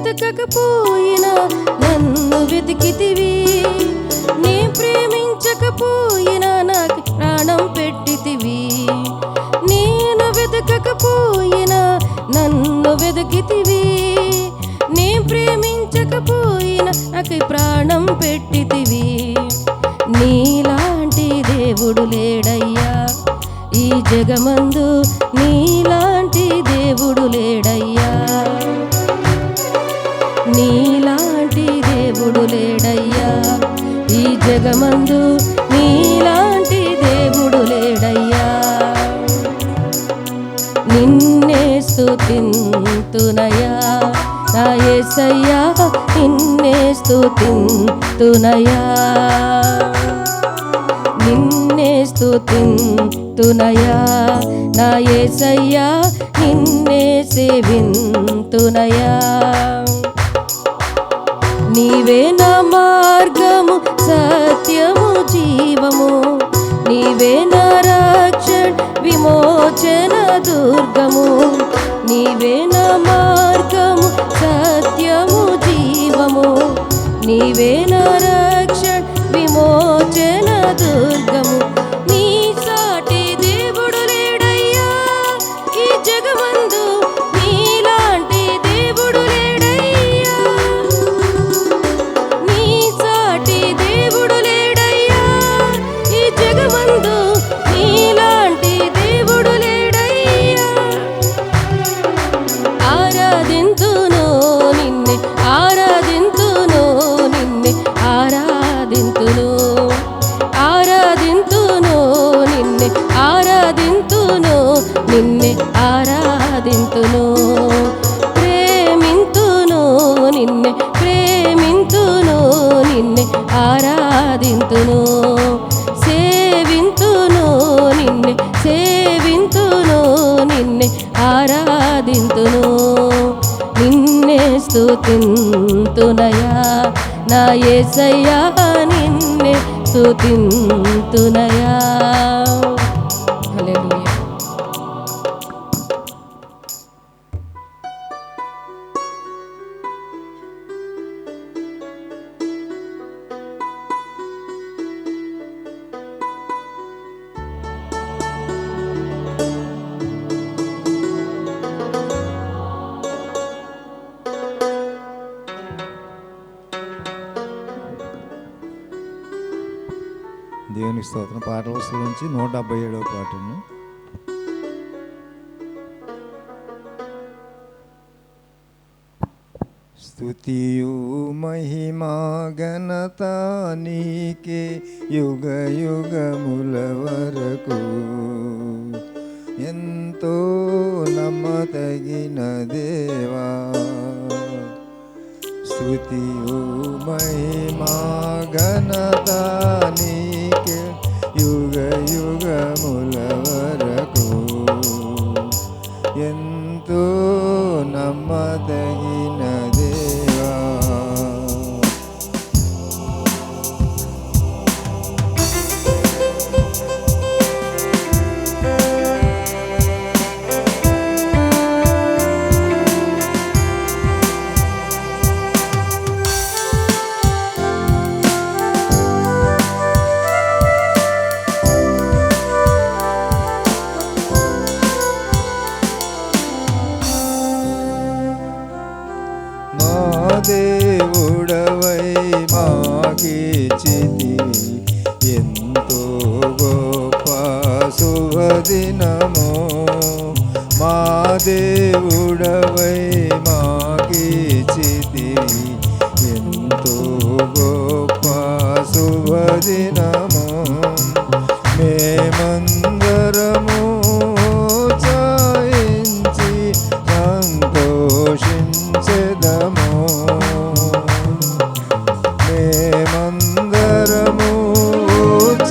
వెతకకపోయినా నన్ను వెతికితివి, నీ ప్రేమించకపోయినా నాకు ప్రాణం పెట్టితివి. నేను వెతకకపోయినా నన్ను వెతికితివి, నీ ప్రేమించకపోయినా నాకు ప్రాణం పెట్టితివి. నీలాంటి దేవుడు లేడయ్యా ఈ జగమందు, నీలాంటి దేవుడు లేడయ్యా, నీలాంటి దేవుడు లేడయ్యా ఈ జగమందు, నీలాంటి దేవుడు లేడయ్యా. నిన్నే స్తుతింతునయా నా యేసయ్యా, నిన్నే స్తుతింతునయా, నిన్నే స్తుతింతునయా నా యేసయ్యా, నిన్నే సేవింతునయా. నీవే నా మార్గము సత్యము జీవము, నీవే నా రక్షణ విమోచన దుర్గము, నీవే నా మార్గము సత్యము జీవము, నీవే నా రక్షణ విమోచన దుర్గము. నీ సాటి దేవుడు లేడయ్యా ఈ జగమందు, నీలాంటి దేవుడు లేడయ్యా, నీ సాటి దేవుడు లేడయ్యా ఈ జగమందు, నీలాంటి దేవుడు లేడయ్యా. ఆరాధింతును నిన్నే, ఆరాధింతును నిన్నే, ఆరాధింతును, ఆరాధింతును నిన్నే, ఆరాధింతును నిన్నే, ఆరాధింతును. ప్రేమింతును నిన్నే, ప్రేమింతును నిన్నే, ఆరాధింతును. సేవింతును నిన్నే, సేవింతును నిన్నే, ఆరాధింతును. నిన్నే స్తుతింతునయా నా యేసయ్యా, నిన్నే స్తుతింతునయా. హల్లెలూయా. దేవునికి స్తోత్రం. పాటల పుస్తకం నుంచి 177వ పాటను. స్తుతియు మహిమా ఘనత నీకే యుగ యుగముల వరకు, ఎంతో నమ్మదగిన దేవా. స్తుతియు మహిమా ఘనత నీకే యుగ యుగముల వరకు, ఎంతో నమ్మదగిన దేవా. దేవుడవై మాకిచ్చితివి ఎంతో గొప్ప శుభదినము, మా దేవుడవై మాకిచ్చితివి ఎంతో గొప్ప శుభదినము. మేమందరము చాయించి సంతోషించెదము, మేమందరము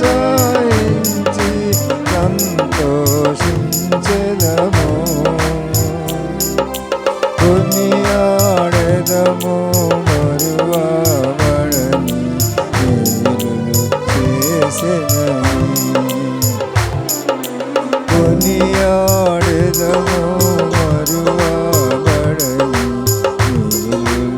చాయించి సంతోషించెదము. కొనియాడెదము మరువబడని మేలులు చేసెనని, కొనియాడెదము మరువబడని మేలులు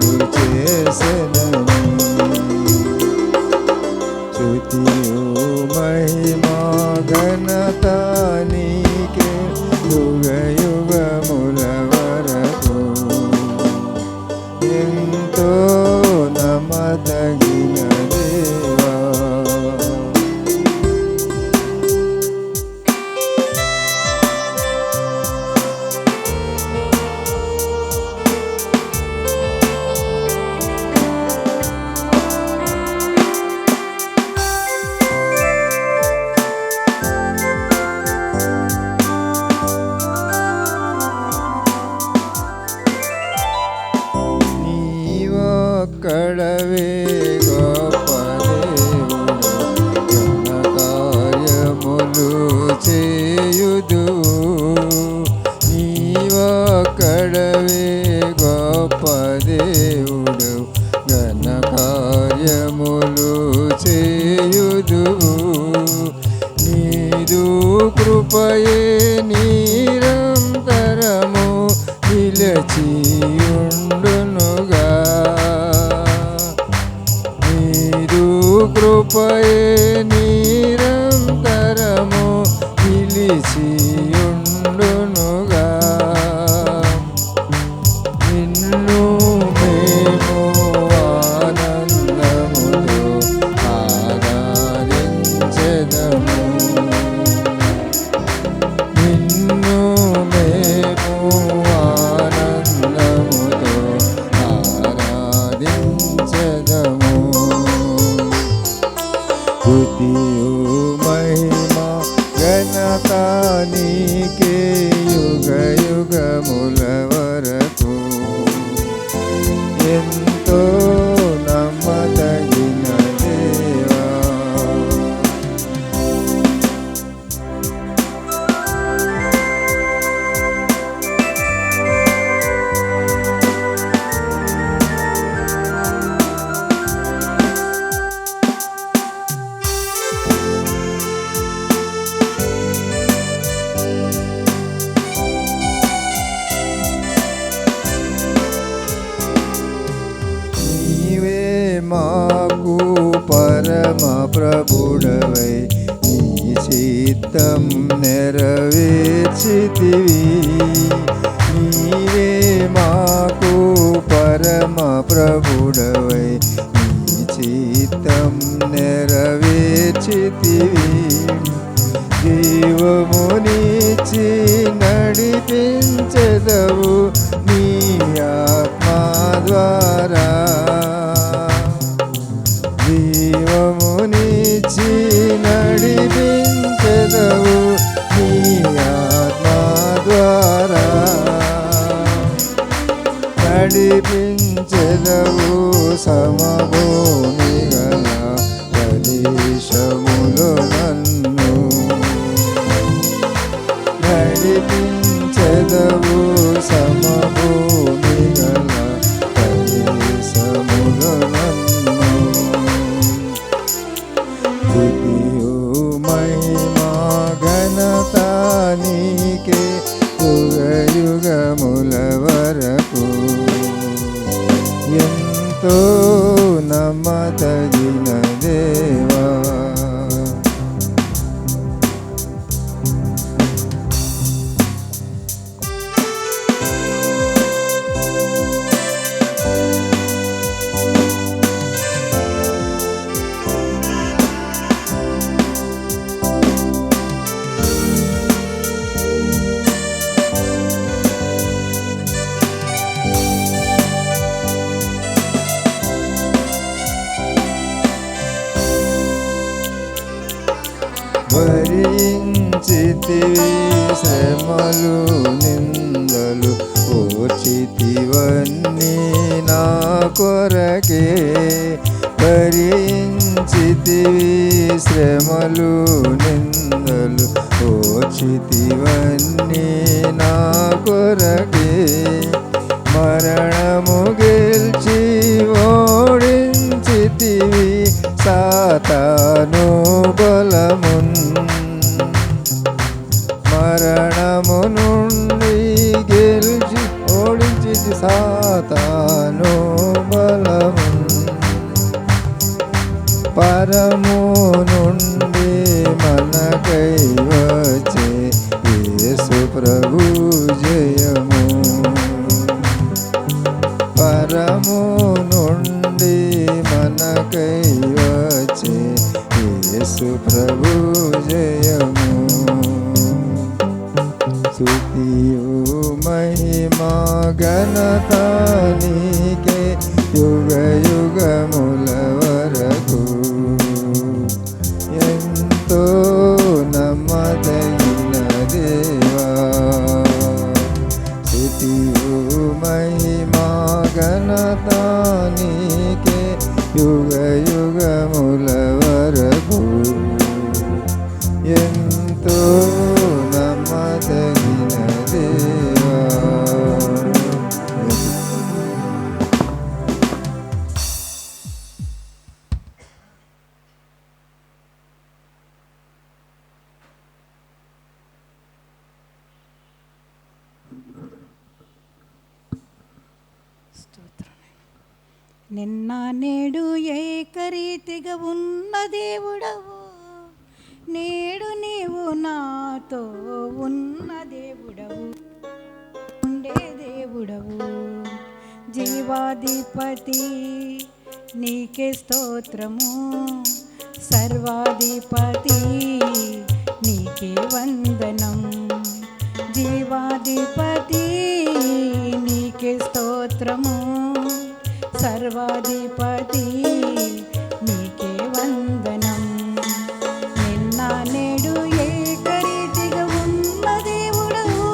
కృపయే నిరంతరము నిలచియుండునుగా. నీదు కృపయే నిరంతరము నిలిచియుండునుగా. నిన్ను మేము ఆనందముతో ఆరాధించెదము. నిన్ను మేము ఆనందముతో ఆరాధించెదము. స్తుతియు మహిమ ఘనత నీకే యుగ యుగముల వరకు. ఎంతో నమ్మదగిన దేవా. నీవే మాకు పరమ ప్రభుడవై నీ చిత్తం నెరవేర్చితివి. నీవే మాకు పరమ ప్రభుడవై నీ చిత్తం నెరవేర్చితివి. జీవమునిచ్చి నడిపించెదవు నీ ఆత్మా ద్వారా. జీవమునిచ్చి నడిపించెదవు నీ ఆత్మా ద్వారా. నడిపించెదవు సమభూమి గల ప్రదేశములో నన్ను. నడిపించెదవు సమభూమి గల ప్రదేశములో నన్ను. స్తుతియు మహిమ ఘనత నీకే యుగ యుగముల వరకు. ఎంతో నమ్మదగిన దేవా. భరించితివి శ్రమలు నిందలు ఓర్చితివన్నీ నా కొరకే. భరించితివి శ్రమలు నిందలు ఓర్చితివన్నీ నా కొరకే. మరణము గెలిచి ఓడించితివి సాతాను బలమున్. మరణము నుండి గెలిచి ఓడించితి సాతాను బలమున్. పరము నుండి మనకై వచ్చే యేసు ప్రభు జయము. పరము నుండి మనకై వచ్చే యేసు ప్రభు జయము. స్తుతియు మహిమ ఘనత నీకే యుగ యుగముల వరకు. ఎంతో నమ్మదగిన దేవా. స్తుతియు మహిమ ఘనత నీకే యుగ యుగముల వరకు. ఎంతో నమ్మదగిన దేవా. నిన్న నేడు ఏకరీతిగా ఉన్న దేవుడవు, నేడు నీవు నాతో ఉన్న దేవుడవు, ఉండే దేవుడవు. జీవాధిపతి నీకే స్తోత్రము, సర్వాధిపతి నీకే వందనం. జీవాధిపతి నీకే స్తోత్రము, సర్వాధిపతి నీకే వందనం. నిన్న నేడు ఏకరీతిగా ఉన్న దేవుడవు.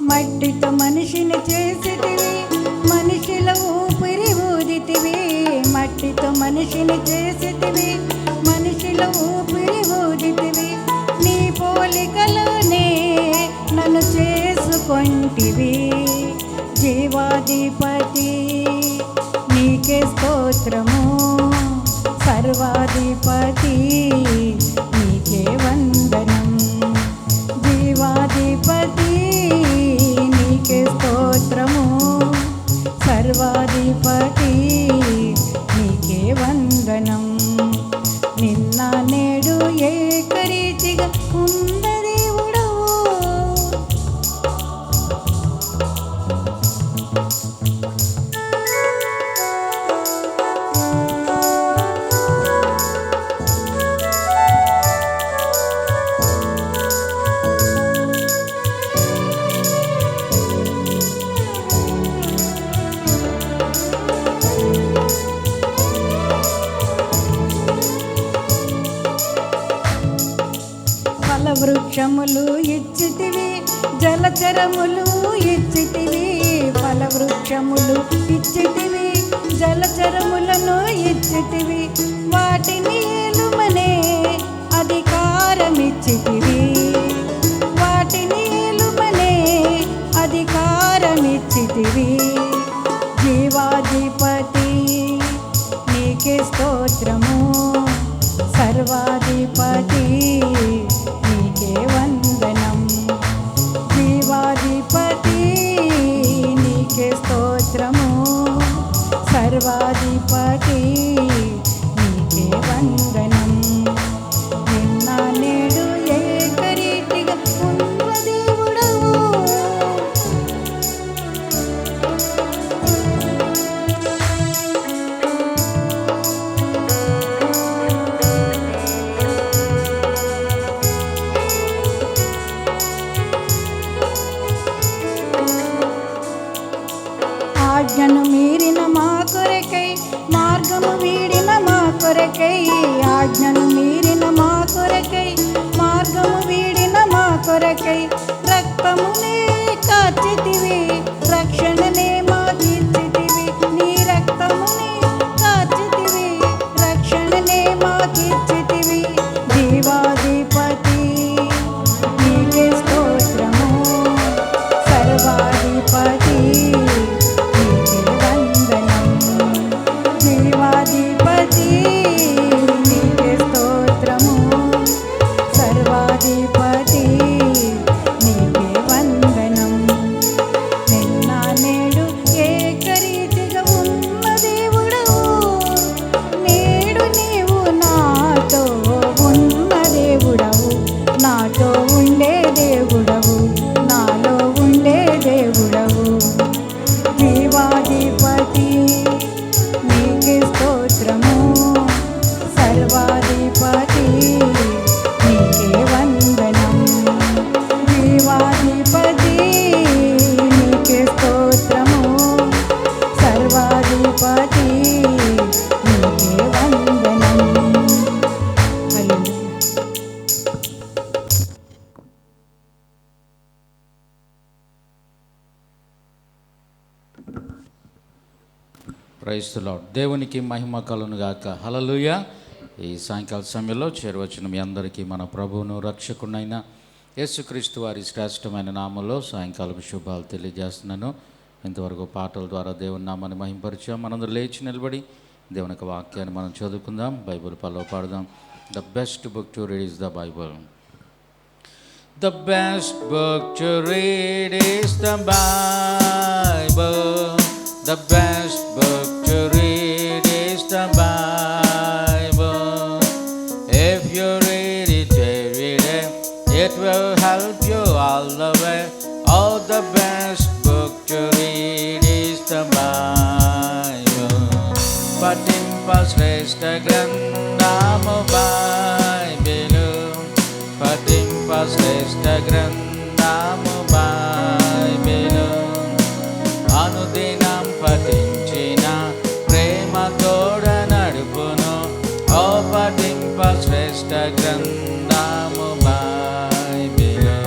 మట్టితో మనిషిని చేసితివి, మనిషిలో ఊపిరి ఊదితివి. మట్టితో మనిషిని చేసితివి, మనిషిలో ఊపిరి ఊదితివి. నీ పోలికలోనే నన్ను చేసుకొంటివి. జీవాధిపతి నీకే స్తోత్రము, సర్వాధిపతి నీకే వందనం. జీవాధిపతి నీకే స్తోత్రము, సర్వాధిపతి నీకే వందనం. నిన్న నేడు ఏకరీతిగా ఉన్న దేవుడవు. ఫలవృక్షములు ఇచ్చితివి, జలచరములు ఇచ్చితివి. ఫలవృక్షములు ఇచ్చితివి, జలచరములను ఇచ్చితివి. వాటిని ఏలుమనే అధికారమిచ్చితివి. వాటిని ఏలుమనే అధికారమిచ్చితివి. జీవాధిపతి నీకే స్తోత్రము, సర్వాధిపతి నీకే వందనం. జీవాధిపతి నీకే స్తోత్రము, సర్వాధిపతి నీకే వందనం. నిన్న నేడు ఏకరీతిగా ఉన్న దేవుడవు. ఆజ్ఞను మీరిన మా కొరకై, మార్గము వీడిన మా కొరకై. ఆజ్ఞను మీరిన మా కొరకై, మార్గము వీడిన మా కొరకై. రక్తమునే కార్చితివి, రక్షణనే మాకిచ్చితివి. నీ రక్తమునే కార్చితివి, రక్షణనే మాకిచ్చితివి. జీవాధిపతి నీకే స్తోత్రము, సర్వాధిపతి నీకే వందనం. జీవాధిపతి నీకే స్తోత్రము, సర్వాధిపతి నీకే వందనం. నిన్న నేడు ఏకరీతిగా ఉన్న దేవుడవు, నేడు నీవు నాతో ఉన్న దేవుడవు. నాతో ఉండే దేవుడవు, నాలో ఉండే దేవుడవు. జీవాధిపతి నీకే స్తోత్రము, సర్వాధిపతి నీకే వందనం. జీవాధిపతి నీకే స్తోత్రము, సర్వాధిపతి నీకే వందనం. హల్లెలూయా. Praise the lord. దేవునికి మహిమ కలుగును గాక. హల్లెలూయా. ఈ సాయంకాల సమయంలో చేరవచ్చిన మీ అందరికీ మన ప్రభువును రక్షకునైన యేసుక్రీస్తు వారి శ్రేష్టమైన నామంలో సాయంకాలం శుభాలు తెలియజేస్తున్నాను. ఇంతవరకు పాటల ద్వారా దేవుని నామాన్ని మహింపరిచాం. మనందరూ లేచి నిలబడి దేవుని యొక్క వాక్యాన్ని మనం చదువుకుందాం. బైబిల్ పలో పాడదాం. The best book to read is the Bible. The best book to read is the Bible. The best book to read is the Bible. If you read it every day, it will help you all the way. Oh, the best book to read is the Bible. Patimpa గ్రంథము Bible, పఠింప శ్రేష్ఠ గ్రంథము Bible. అనుదినం పఠించిన ప్రేమ తోడ నడుపును. ఓ పఠింప శ్రేష్ఠ గ్రంథము Bible.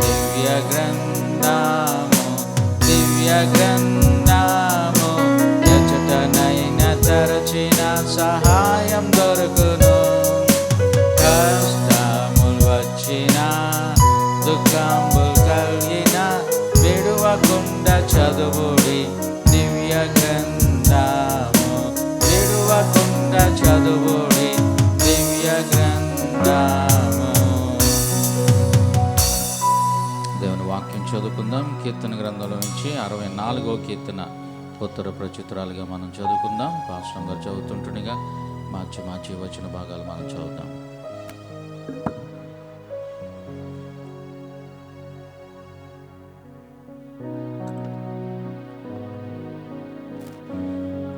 దివ్య గ్రంథము, దివ్య గ్రంథము, ఎచటనైన తరచిన సహాయం దొరుకును. కష్టములు వచ్చిన, దుఃఖంబులు కలిగిన, విడువకుండా చదువుడి దివ్య గ్రంథము. విడువకుండా చదువుడి దివ్య గ్రంథము. దేవుని వాక్యం చదువుకుందాం. కీర్తన గ్రంథంలో నుంచి 64వ కీర్తన ఉత్తర ప్రచురాలుగా మనం చదువుకుందాం. పాస్టర్ గారు చదువుతుంటుండగా మార్చి వచ్చిన భాగాలు మనం చదువుతాం.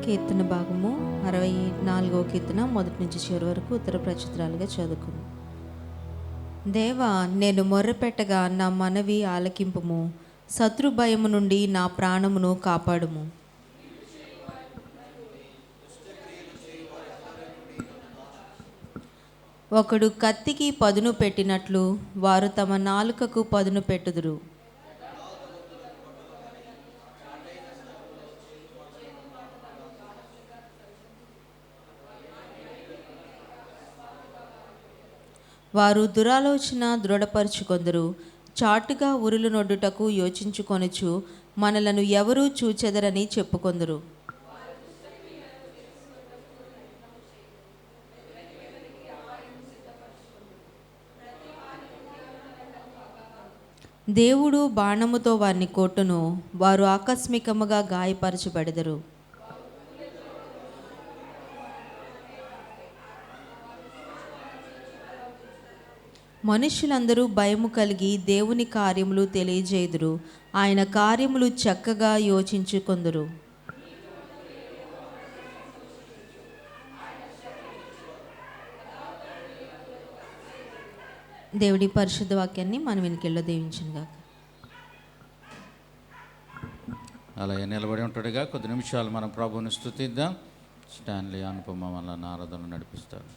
కీర్తన భాగము 64వ కీర్తన మొదటి నుంచి చివరి వరకు ఉత్తర ప్రచురాలుగా చదువుకుంది. దేవా, నేను మొర్రపెట్టగా నా మనవి ఆలకింపుము. శత్రు భయము నుండి నా ప్రాణమును కాపాడుము. ఒకడు కత్తికి పదును పెట్టినట్లు వారు తమ నాలుకకు పదును పెట్టుదురు. వారు దురాలోచన దృఢపరుచుకొందరు. చాటుగా ఉరులు నొడ్డుటకు యోచించుకొనుచు మనలను ఎవరూ చూచెదరని చెప్పుకొందరు. దేవుడు బాణముతో వారిని కొట్టును. వారు ఆకస్మికముగా గాయపరచబడెదరు. మనుష్యులందరూ భయము కలిగి దేవుని కార్యములు తెలియజేయుదురు. ఆయన కార్యములు చక్కగా యోచించుకొందురు. దేవుడి పరిశుద్ధ వాక్యాన్ని మనం వెనుకల్లో దీవించునుగాక. అలాగే నిలబడి ఉంటాడుగా కొద్ది నిమిషాలు మనం ప్రభువుని స్తుతిద్దాం. స్టాన్లీ అనుపమ వల్ల నారదను నడిపిస్తాడు.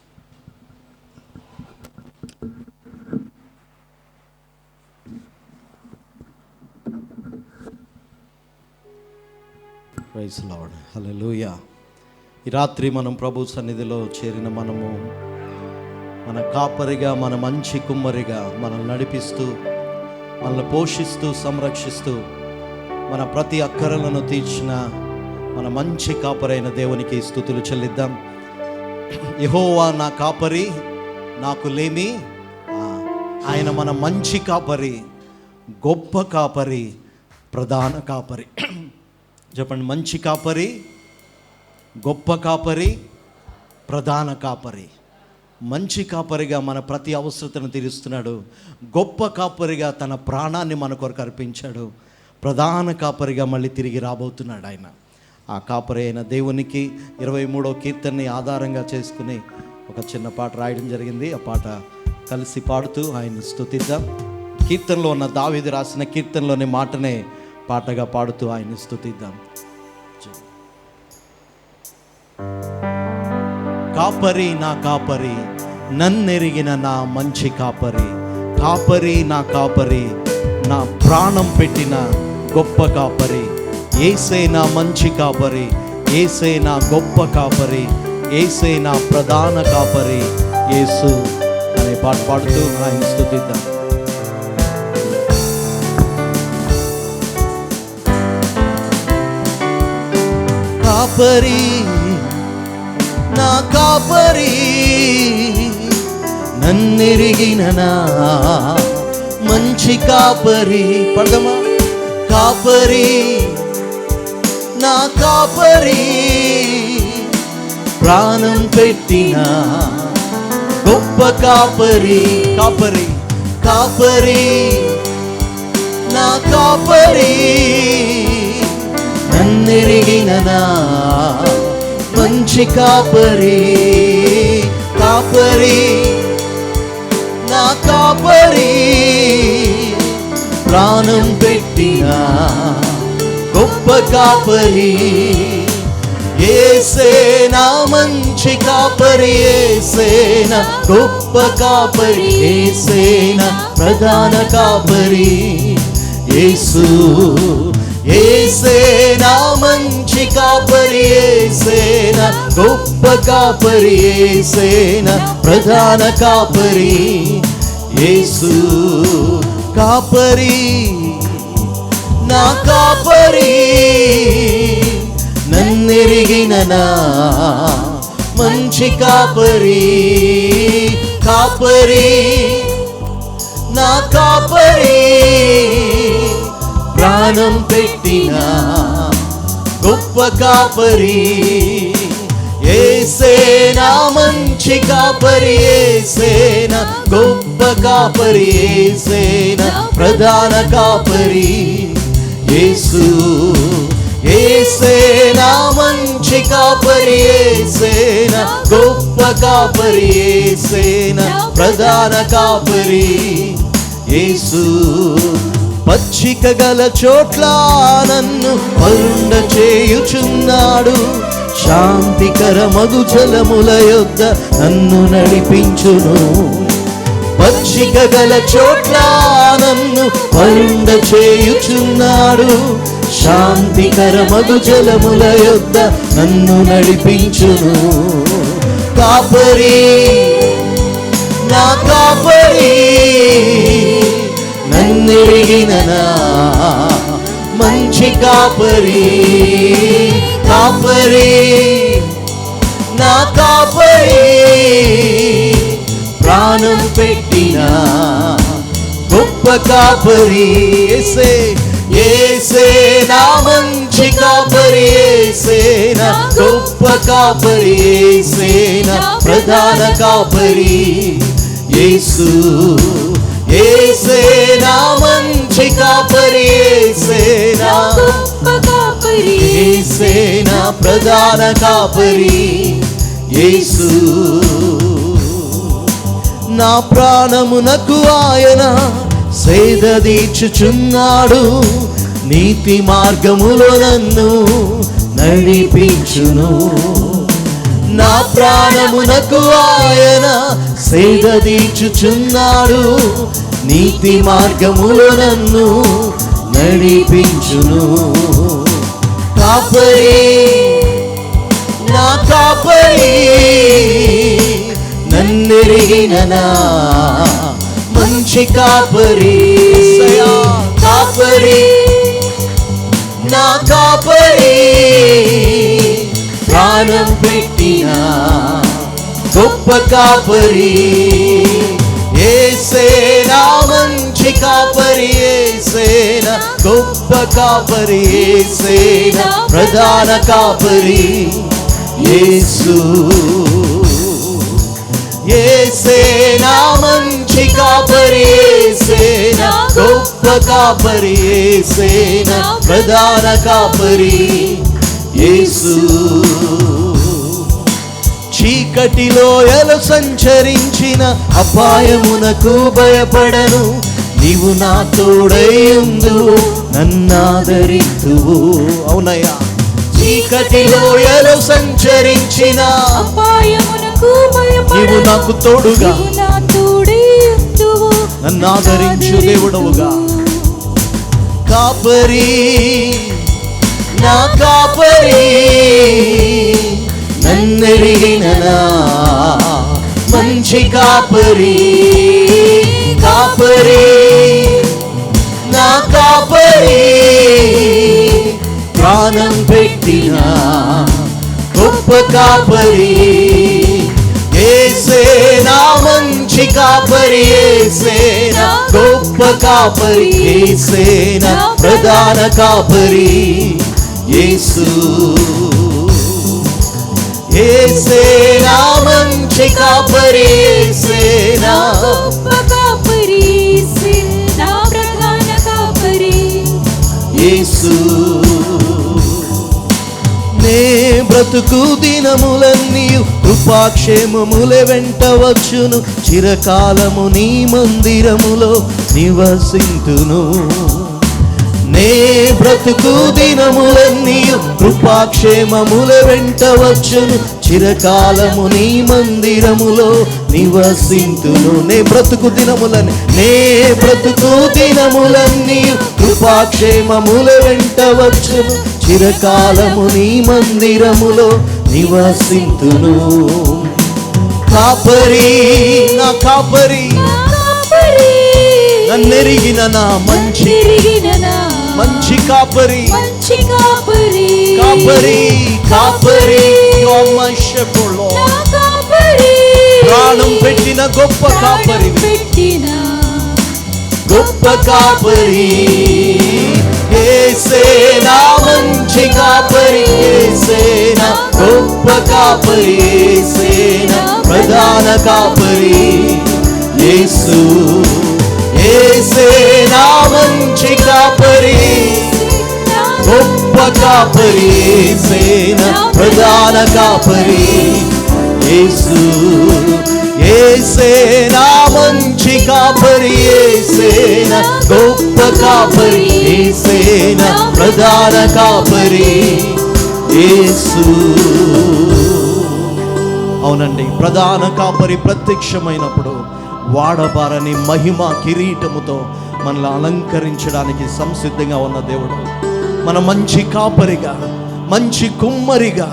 Praise lord. హల్లెలూయా. ఈ రాత్రి మనం ప్రభు సన్నిధిలో చేరిన మనము మన కాపరిగా, మన మంచి కుమ్మరిగా మనల్ని నడిపిస్తూ, మనల్ని పోషిస్తూ, సంరక్షిస్తూ, మన ప్రతి అక్కరలను తీర్చిన మన మంచి కాపరైన దేవునికి స్తుతులు చెల్లిద్దాం. యెహోవా నా కాపరి, నాకు లేమి. ఆయన మన మంచి కాపరి, గొప్ప కాపరి, ప్రధాన కాపరి. చెప్పండి, మంచి కాపరి, గొప్ప కాపరి, ప్రధాన కాపరి. మంచి కాపరిగా మన ప్రతి అవసరతను తీరుస్తున్నాడు. గొప్ప కాపరిగా తన ప్రాణాన్ని మన కొరకు అర్పించాడు. ప్రధాన కాపరిగా మళ్ళీ తిరిగి రాబోతున్నాడు ఆయన. ఆ కాపరి అయిన దేవునికి 23వ కీర్తనని ఆధారంగా చేసుకుని ఒక చిన్న పాట రాయడం జరిగింది. ఆ పాట కలిసి పాడుతూ ఆయన్ని స్తుతిద్దాం. కీర్తనలో ఉన్న దావీదు రాసిన కీర్తనలోని మాటనే పాటగా పాడుతూ ఆయన్ని స్తుతిద్దాం. కాపరి నా కాపరి, నన్నెరిగిన నా మంచి కాపరి. కాపరి నా కాపరి, నా ప్రాణం పెట్టిన గొప్ప కాపరి. యేసే నా మంచి కాపరి, యేసే నా గొప్ప కాపరి, యేసే నా ప్రధాన కాపరి, యేసు అనే పాట పాడుతూ ఆయన స్తుతిద్దాం. కాపరి నా కాపరి, నన్నెరిగిన నా మంచి కాపరి. పడదమా? కాపరి నా కాపరి, ప్రాణం పెట్టిన గొప్ప కాపరి. కాపరి కాపరి నా కాపరి, నన్నెరిగిన నా మంచి కాపరి. కాపరి నా కాపరి, ప్రాణం పెట్టిన గొప్ప కాపరి. యేసే నా మంచి కాపరి, యేసే నా గొప్ప కాపరి, యేసే నా ప్రధాన కాపరి. యేసు యేసే నా మంచి కాపరి, యేసే నా గొప్ప కాపరి, యేసే నా ప్రధాన కాపరి. యేసు కాపరి నా కాపరి, నన్నెరిగిన నా మంచి కాపరి. కాపరి నా కాపరి, ప్రాణం పెట్టిన గొప్ప కాపరి. యేసే నా మంచి కాపరి, యేసే నా గొప్ప కాపరి, యేసే నా ప్రధాన కాపరి. యేసు యేసే నా మంచి కాపరి, యేసే నా గొప్ప కాపరి, యేసే నా ప్రధాన కాపరి. యేసు పచ్చిక గల చోట్ల నన్ను పరుండ చేయుచున్నాడు, శాంతికర మగు జలముల యొద్ద నన్ను నడిపించును. పచ్చిక గల చోట్ల నన్ను పరుండ చేయుచున్నాడు, శాంతికర మగు జలముల యొద్ద నన్ను నడిపించును. కాపరి నా కాపరి, నన్నెరిగిన నా మంచి కాపరి. కాపరి నా కాపరి, ప్రాణం పెట్టిన గొప్ప కాపరి. యేసే యేసే నా మంచి కాపరి, యేసే నా గొప్ప కాపరి, యేసే నా ప్రధాన కాపరి. యేసు యేసే నా మంచి కాపరి, యేసే నా గొప్ప కాపరి, యేసే నా ప్రధాన కాపరి. యేసు నా ప్రాణమునకు ఆయన సేద తీర్చుచున్నాడు, నీతి మార్గములో నన్ను నడిపించును. నా ప్రాణమునకు ఆయన సేద తీర్చుచున్నాడు, నీతి మార్గములో నన్ను నడిపించును. కాపరి నా కాపరి, నన్నెరిగిన నా మంచి కాపరి. కాపరి నా కాపరి, ప్రాణం పెట్టిన గొప్ప కాపరి. యేసే నా మంచి కాపరి, యేసే నా గొప్ప కాపరి, యేసే నా ప్రధాన కాపరి. యేసు యేసే నా మంచి కాపరి, యేసే నా గొప్ప కాపరి, యేసే నా ప్రధాన కాపరి. యేసు చీకటిలో ఎలు సంచరించిన అపాయమునకు భయపడను, నీవు నా తోడైయుందు నన్నాదరింతువు. అవునయ్యా, చీకటిలో ఎలు సంచరించిన అపాయమునకు భయపడను, నీవు నాకు తోడుగా నీవు నా తోడై ఉందువు, నన్నాదరించు దేవుడవుగా. కాపరి నా కాపరి, నన్నెరిగిన నా మంచి కాపరి, కాపరి నా కాపరి, ప్రాణం పెట్టిన గొప్ప కాపరి, యేసే నా మంచి కాపరి, యేసే నా గొప్ప కాపరి, యేసే నా ప్రధాన కాపరి, యేసు యేసే నా మంచి కాపరి, యేసే నా గొప్ప కాపరి, యేసే నా ప్రధాన కాపరి, యేసు. నే బ్రతుకు దినములన్నీ కృపాక్షేమములే వెంట వచ్చును, చిరకాలము నీ మందిరములో నివసింతును. నే బ్రతుకు దినములన్నీ కృపాక్షేమములే వెంట వచ్చును, చిరకాలము నీ మందిరములో నివసింతును. నే బ్రతుకు దినములని, నే బ్రతుకు దినములన్నీ కృపాక్షేమములే వెంట వచ్చును, చిరకాలము నీ మందిరములో నివసింతును. కాపరి నా కాపరి, నన్నెరిగిన నా మంచి మంచి కాపరి, మంచి కాపరి, కాపరి కాపరి, యోమశపులో నా కాపరి, ప్రాణం పెట్టిన గొప్ప కాపరి, పెట్టిన గొప్ప కాపరి, యేసే నా మంచి కాపరి, యేసే నా గొప్ప కాపరి, యేసే నా ప్రధాన కాపరి, యేసు యేసే నా మంచి కాపరి, గొప్ప కాపరి, యేసే నా ప్రధాన కాపరి, యేసు యేసే నా మంచి కాపరి, యేసే నా గొప్ప కాపరి, యేసే నా ప్రధాన కాపరి, యేసు. అవునండి, ప్రధాన కాపరి ప్రత్యక్షమైనప్పుడు వాడబారని మహిమ కిరీటముతో మనల్ని అలంకరించడానికి సంసిద్ధంగా ఉన్న దేవుడు, మన మంచి కాపరిగా, మంచి కుమ్మరిగా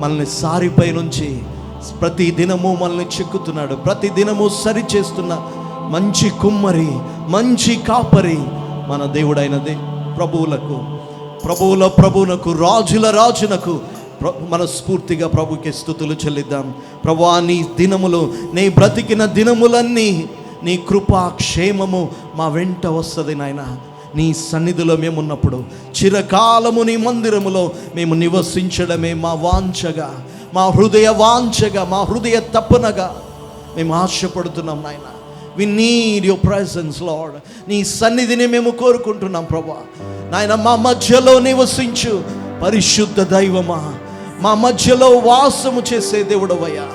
మనల్ని సారిపై నుంచి ప్రతి దినము మనల్ని చెక్కుతున్నాడు, ప్రతి దినము సరి చేస్తున్న మంచి కుమ్మరి, మంచి కాపరి మన దేవుడైనది. ప్రభువులకు ప్రభువుల ప్రభువునకు, రాజుల రాజునకు మనస్ఫూర్తిగా ప్రభుకి స్తుతులు చెల్లిద్దాం. ప్రభువా, నీ దినములు, నీ బ్రతికిన దినములన్నీ నీ కృపా క్షేమము మా వెంట వస్తుంది నాయన. నీ సన్నిధిలో మేమున్నప్పుడు చిరకాలము నీ మందిరములో మేము నివసించడమే మా వాంఛగా, మా హృదయ వాంఛగా, మా హృదయ తపనగా మేము ఆశపడుతున్నాం నాయన. We need your presence lord. నీ సన్నిధిని మేము కోరుకుంటున్నాం ప్రభా. నాయన, మా మధ్యలో నివసించు పరిశుద్ధ దైవమా, మా మధ్యలో వాసము చేసే దేవుడవయ్యా.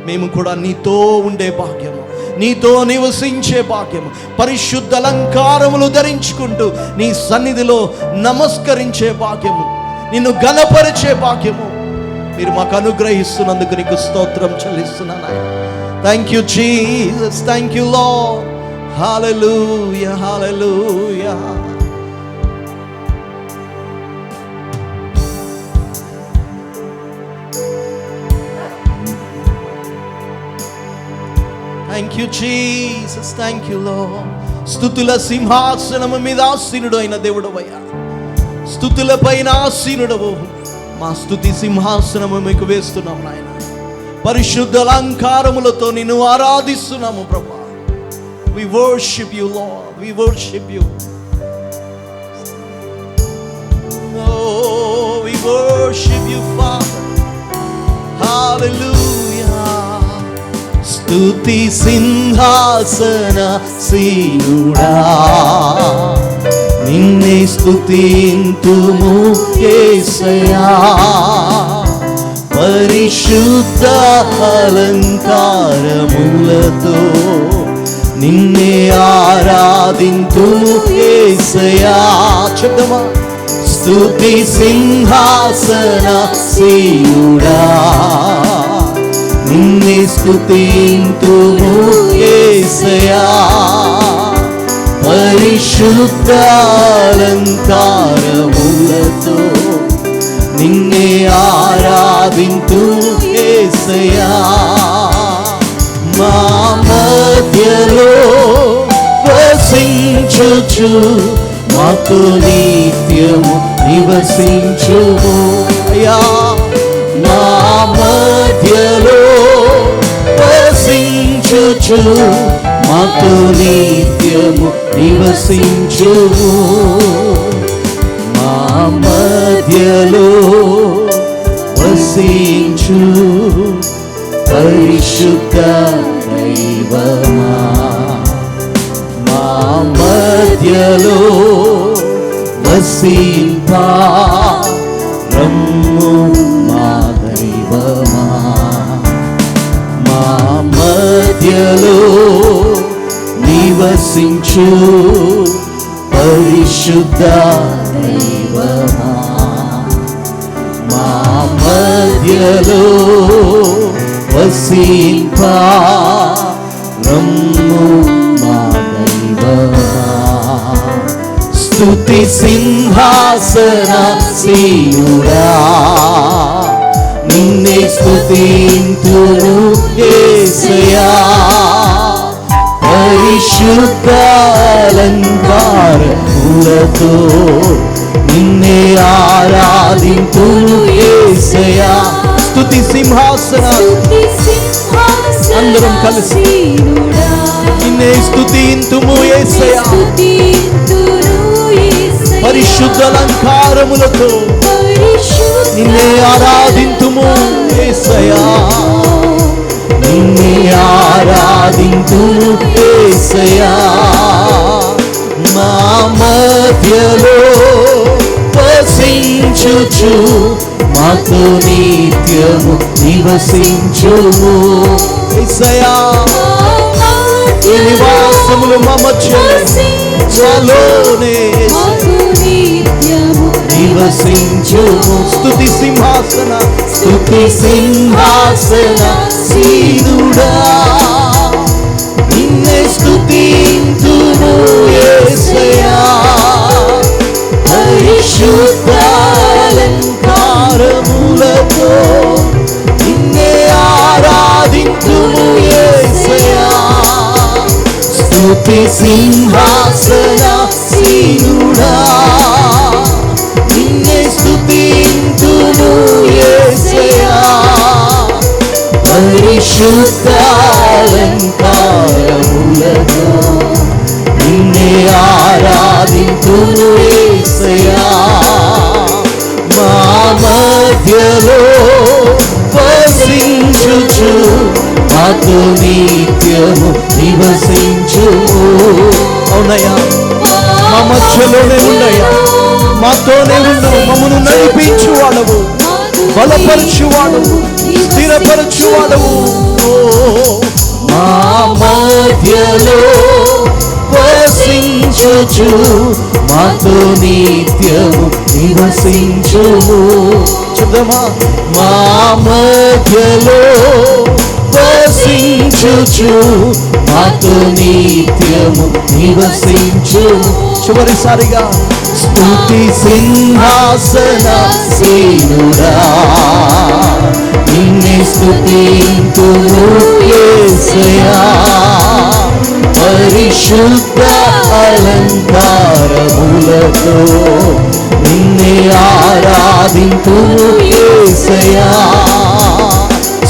మేము కూడా నీతో ఉండే భాగ్యము, నీతో నివసించే భాగ్యము, పరిశుద్ధ అలంకారములు ధరించుకుంటూ నీ సన్నిధిలో నమస్కరించే భాగ్యము, నిన్ను ఘనపరిచే భాగ్యము మీరు మాకు అనుగ్రహిస్తున్నందుకు నీకు స్తోత్రం చెల్లిస్తున్నాను. Thank you Jesus, thank you lord. హల్లెలూయా, హల్లెలూయా. Thank you Jesus, thank you lord. స్తుతుల సింహాసనము మీద ఆసీనుడు అయిన దేవుడవయ్యా, స్తుతుల పైన ఆసీనుడవు. మా స్తుతి సింహాసనము మీకు వేస్తున్నాం నాయన. పరిశుద్ధ అలంకారములతో నిన్ను ఆరాధిస్తున్నాము ప్రభా. We worship you Lord, we worship you. Oh, we worship you Father. Hallelujah. స్తుతి సింహాసన సీనుడా, నిన్నే స్తుతింతుము యేసయ్యా. పరిశుద్ధ అలంకారములతో నిన్నే ఆరాధింతుము యేసయ్యా. చెప్దామా? స్తుతి సింహాసన సీనుడా, నిన్నే స్తుతింతుము యేసయ్యా. పరిశుద్ధ అలంకారములతో నిన్నే ఆరాధింతుము ఆరాధింతు యేసయ్యా మా మధ్యలో వసించుచు మాతో నిత్యము నివసించుము అయ్యా మా మధ్యలో వసించుచు మాతో నిత్యము నివసించుము మా మధ్యలో వసించు పరిశుద్ధ దైవమా మా మధ్యలో వసింపా రమ్ము మా దైవమా మా మధ్యలో నివసించు పరిశుద్ధ దైవమా మా మధ్యలో వసింపా రమ్ము మా దైవమా స్తుతి సింహాసనాసీనుడా నిన్నే స్తుతింతును యేసయ్యా పరిశుద్ధ అలంకారములతో నిన్నే ఆరాధింతును యేసయ్యా స్తుతి సింహాసన అందరం కలిసి నిన్నే స్తుతింతుము యేసయ్యా పరిశుద్ధ అలంకారములతో నిన్నే ఆరాధింతుము యేసయ్యా నిన్నే ఆరాధింతుము యేసయ్యా మా మధ్యలో వసించుచు మాతో నిత్యము నివసించుము యేసయ్యా ఈ నివాసములు మా మధ్యలో మాలోనే నివసించుము స్తుతి సింహాసన సీనుడా నిన్నే స్తుతింతును యేసయ్యా పరిశుద్ధ అలంకారములతో నిన్నే ఆరాధింతుము యేసయ్యా స్తుతి సింహాసన సీనుడా నిన్నే స్తుతింతును యేసయ్యా పరిశుద్ధ అలంకారములతో నిన్నే ఆరాధింతును యేసయ్యా మా మధ్యలో వసించుచు మాతో నిత్యము నివసించుము అవునయ్యా మా మధ్యలోనే ఉండయ్యా మాతోనే ఉండు మమ్మను నడిపించువాడవు బలపరచువాడవు స్థిరపరచువాడవు మా మధ్యలో వసించుచు మాతో నిత్యము నివసించుము చూద్దామా మా మధ్యలో వసించుచు మాతో నిత్యము నివసించుము చివరిసారిగా స్తుతి సింహాసన సీనుడా నిన్నే స్తుతింతును యేసయ్యా పరిశుద్ధ అలంకారములతో నిన్నే ఆరాధింతును యేసయ్యా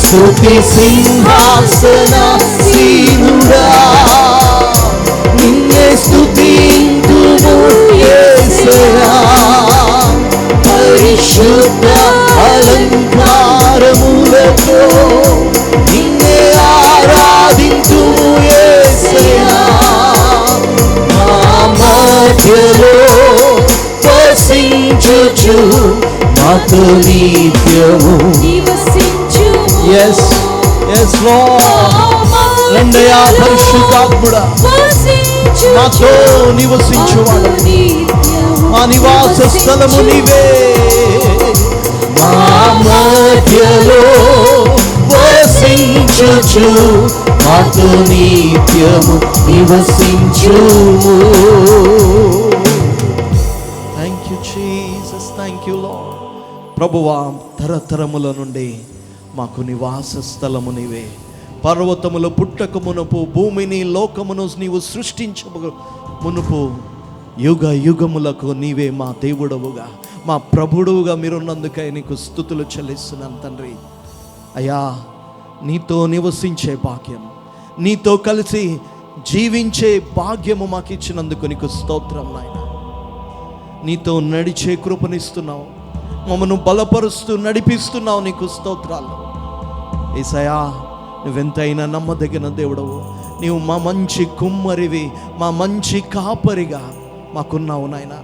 స్తుతి సింహాసన సీనుడా నిన్నే స్తుతింతును యేసయ్యా పరిశుద్ధ అలంకారములతో నిన్నే ఆరాధింతుము యేసయ్యా మా మధ్యలో వసించుచు మాతో నిత్యము ఎస్ ఎస్ లార్డ్ రెండయా పరిశుద్ధాత్ముడా మాతో నివసించువాడు మా నివాస స్థలము నీవే మా మధ్యలో వసించుచు మాతో నిత్యము నివసించుము thank you Jesus thank you lord ప్రభువా, తరతరముల నుండి మాకు నివాస స్థలము నీవే. పర్వతములు పుట్టక మునుపు, భూమిని లోకమును నీవు సృష్టించ మునుపు, యుగ యుగములకు నీవే మా దేవుడవుగా, మా ప్రభుడువుగా మీరున్నందుకై నీకు స్తుతులు చెల్లిస్తున్నాను తండ్రి. అయ్యా, నీతో నివసించే భాగ్యం, నీతో కలిసి జీవించే భాగ్యము మాకు ఇచ్చినందుకు నీకు స్తోత్రం నాయన. నీతో నడిచే కృపనిస్తున్నావు, మమ్మను బలపరుస్తూ నడిపిస్తున్నావు, నీకు స్తోత్రాలు. యేసయ్యా, నువ్వెంతైనా నమ్మదగిన దేవుడవు. నీవు మా మంచి కుమ్మరివి, మా మంచి కాపరిగా మాకున్నావు నాయన.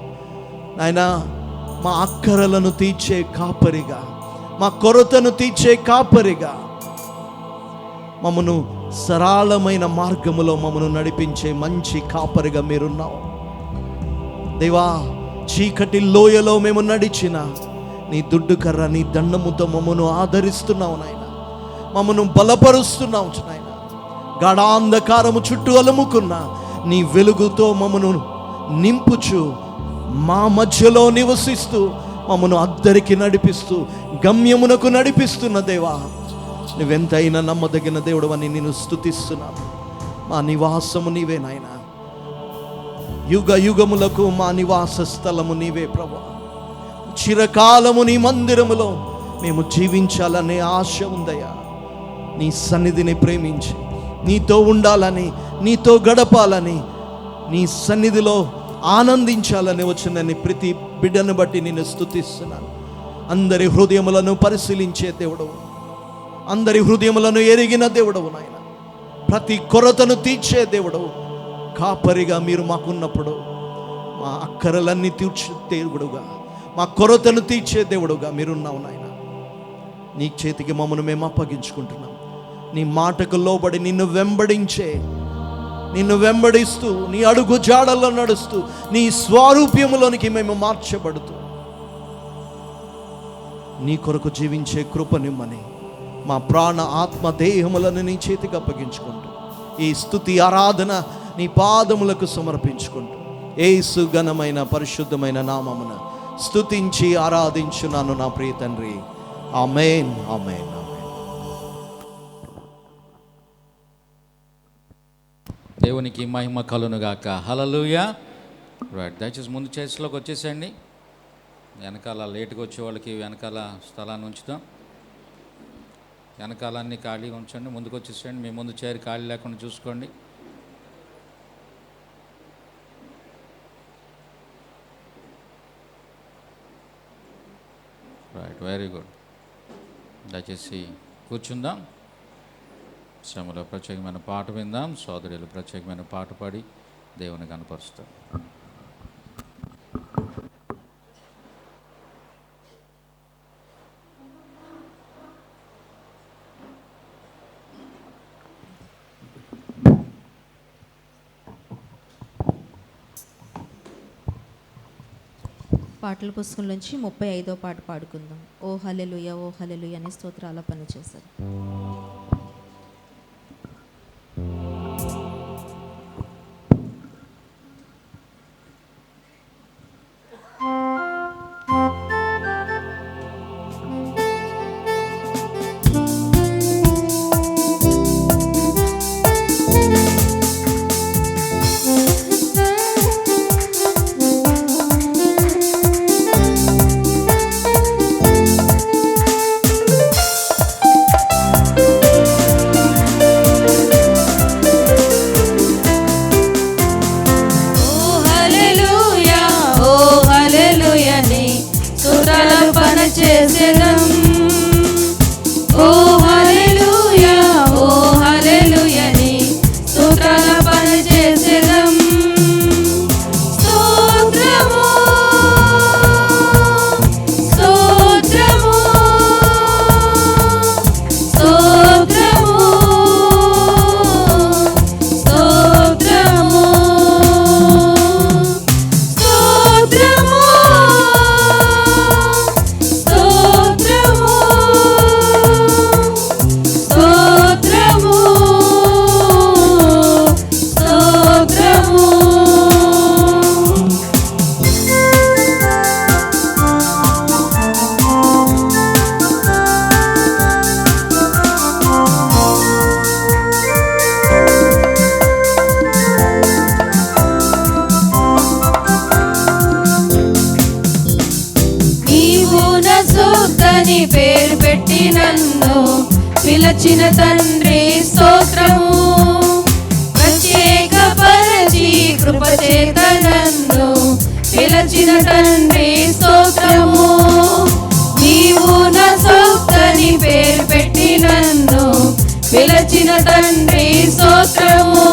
నాయన, మా అక్కరలను తీర్చే కాపరిగా, మా కొరతను తీర్చే కాపరిగా, మమ్మను సరళమైన మార్గములో మమ్మను నడిపించే మంచి కాపరిగా మీరున్నావు దేవా. చీకటి లోయలో మేము నడిచిన నీ దుడ్డు కర్ర, నీ దండముతో మమ్మను ఆదరిస్తున్నావు నాయన, మమ్మను బలపరుస్తున్నావు నాయన. గాఢాంధకారము చుట్టూ అలుముకున్న నీ వెలుగుతో మమ్మను నింపుచు, మా మధ్యలో నివసిస్తూ మమ్మను అద్దరికి నడిపిస్తూ గమ్యమునకు నడిపిస్తున్న దేవా, నువ్వెంతైనా నమ్మదగిన దేవుడు అని నేను స్తుతిస్తున్నాను. మా నివాసము నీవే నాయన, యుగ యుగములకు మా నివాస స్థలము నీవే ప్రభువా. చిరకాలము నీ మందిరములో మేము జీవించాలనే ఆశ ఉందయ్యా. నీ సన్నిధిని ప్రేమించి నీతో ఉండాలని, నీతో గడపాలని, నీ సన్నిధిలో ఆనందించాలని వచ్చిన ప్రతి బిడ్డను బట్టి నేను స్తుతిస్తున్నాను. అందరి హృదయములను పరిశీలించే దేవుడవు, అందరి హృదయములను ఎరిగిన దేవుడవు నాయన. ప్రతి కొరతను తీర్చే దేవుడవు. కాపరిగా మీరు మాకున్నప్పుడు మా అక్కరలన్నీ తీర్చే దేవుడుగా, మా కొరతను తీర్చే దేవుడుగా మీరున్నావు నాయన. నీ చేతికి మమ్మను మేము అప్పగించుకుంటున్నాం. నీ మాటకు లోబడి నిన్ను వెంబడిస్తూ నీ అడుగు జాడల్లో నడుస్తూ నీ స్వరూప్యములోనికి మేము మార్చబడుతూ నీ కొరకు జీవించే కృపనిమ్మని మా ప్రాణ ఆత్మ దేహములను నీ చేతికి అప్పగించుకుంటూ ఈ స్తుతి ఆరాధన నీ పాదములకు సమర్పించుకుంటూ యేసు ఘనమైన పరిశుద్ధమైన నామమున స్తుతించి ఆరాధించున్నాను నా ప్రియ తండ్రి. ఆమేన్, ఆమేన్, ఆమేన్. దేవునికి మహిమ కలుగునుగాక. హల్లెలూయా. రైట్, దయచేసి ముందు చర్చిలోకి వచ్చేసండి. వెనకాల లేటుగా వచ్చే వాళ్ళకి వెనకాల స్థలాన్ని ఉంచుతాం. వెనకాలన్నీ ఖాళీగా ఉంచండి. ముందుకు వచ్చేసేయండి. మీ ముందు చైర్ ఖాళీ లేకుండా చూసుకోండి. Right, very good. దయచేసి కూర్చుందాం. సమయంలో ప్రత్యేకమైన పాట విందాం. సోదరులు ప్రత్యేకమైన పాట పాడి దేవుని కనపరుస్తాం. పాటల పుస్తకంలోంచి 35వ పాట పాడుకుందాం. ఓ హల్లెలూయా, ఓ హల్లెలూయా అనే స్తోత్రాల పని చేశారు. పెట్టి నన్ను పిలచిన తండ్రి స్తోత్రము. ప్రత్యేక పరిచి కృపచేత నన్ను పిలచిన తండ్రి స్తోత్రము. నీవు నా సొత్తని పేరు పెట్టి నన్ను పిలచిన తండ్రి స్తోత్రము.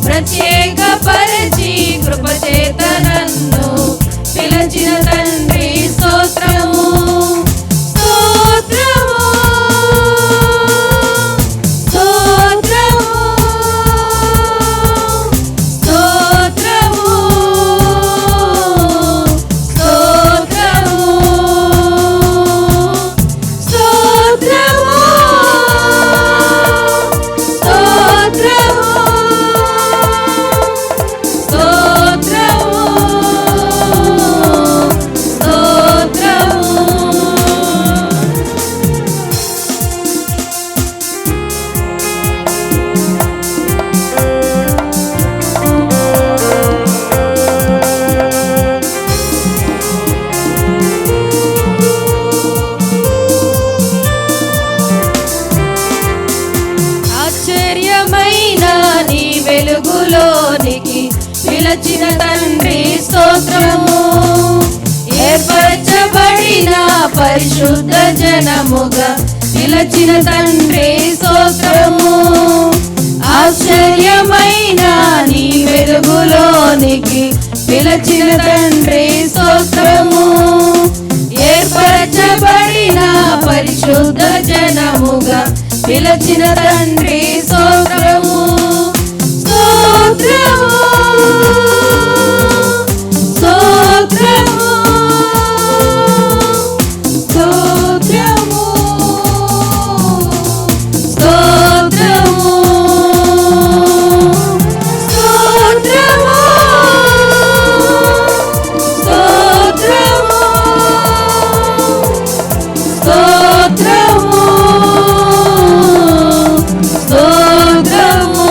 ప్రత్యేక పరిచి కృపచేత నన్ను పిలచిన తండ్రి స్తోత్రము. స్తోత్రము స్తోత్రము స్తోత్రము స్తోత్రము స్తోత్రము వెలుగులోనికి పిలచిన తండ్రి స్తోత్రము. ఏర్పరచబడిన పరిశుద్ధ జనముగా పిలచిన తండ్రి స్తోత్రము. ఆశ్చర్యమైన నీ వెలుగులోనికి పిలచిన తండ్రి స్తోత్రము. ఏర్పరచబడిన పరిశుద్ధ జనముగా పిలచిన తండ్రి స్తోత్రము. స్తోత్రము స్తోత్రము స్తోత్రము స్తోత్రము స్తోత్రము స్తోత్రము స్తోత్రము స్తోత్రము.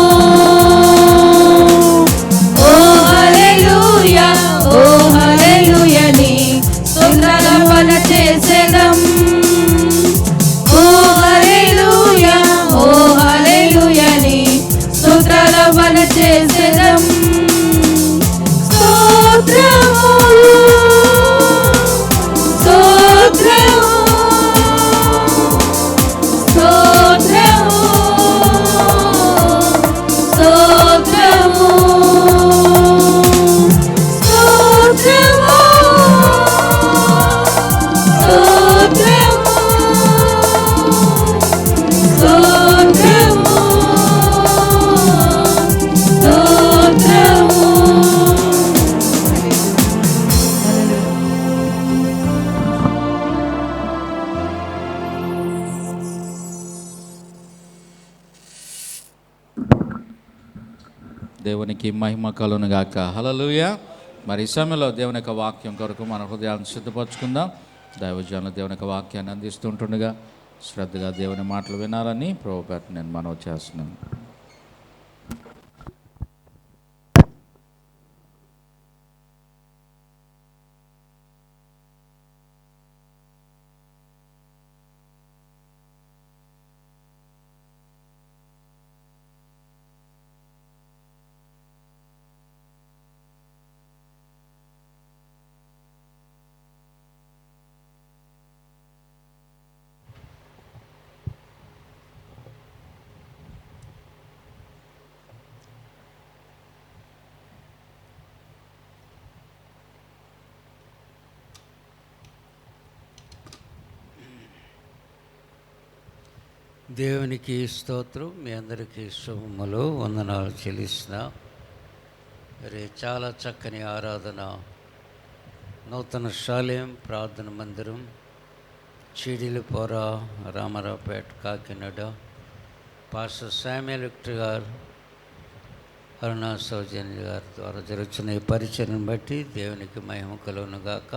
ఓ హల్లెలూయా ఓ హల్లెలూయా నీ స్తుతులవన చేసెదం. ఓ హల్లెలూయా ఓ హల్లెలూయా నీ స్తుతులవన చేసెదం. స్తోత్రము స్తోత్రము స్తోత్రము స్తోత్రము స్తోత్రము స్తోత్రము స్తోత్రము స్తోత్రము. దేవునికి మహిమ కలుగును గాక. హల్లెలూయా. మరి ఈ సమయంలో దేవుని యొక్క వాక్యం కొరకు మన హృదయాన్ని సిద్ధపరచుకుందాం. దైవజనులు దేవుని యొక్క వాక్యాన్ని అందిస్తుంటుండగా శ్రద్ధగా దేవుని మాటలు వినాలని ప్రభుపేట నేను మనవి చేస్తున్నాను. దేవునికి స్తోత్రం. మీ అందరికీ శుభములు, వందనాలు చెల్లిస్తున్నా. మరి చాలా చక్కని ఆరాధన, నూతన శాలయం ప్రార్థన మందిరం, Chidilipora, Ramaraopeta, Kakinada. Pastor Samuel Victor garu, Aruna సౌజన్య గారి ద్వారా జరుగుతున్న ఈ పరిచయం బట్టి దేవునికి మహిమ కలుగును గాక.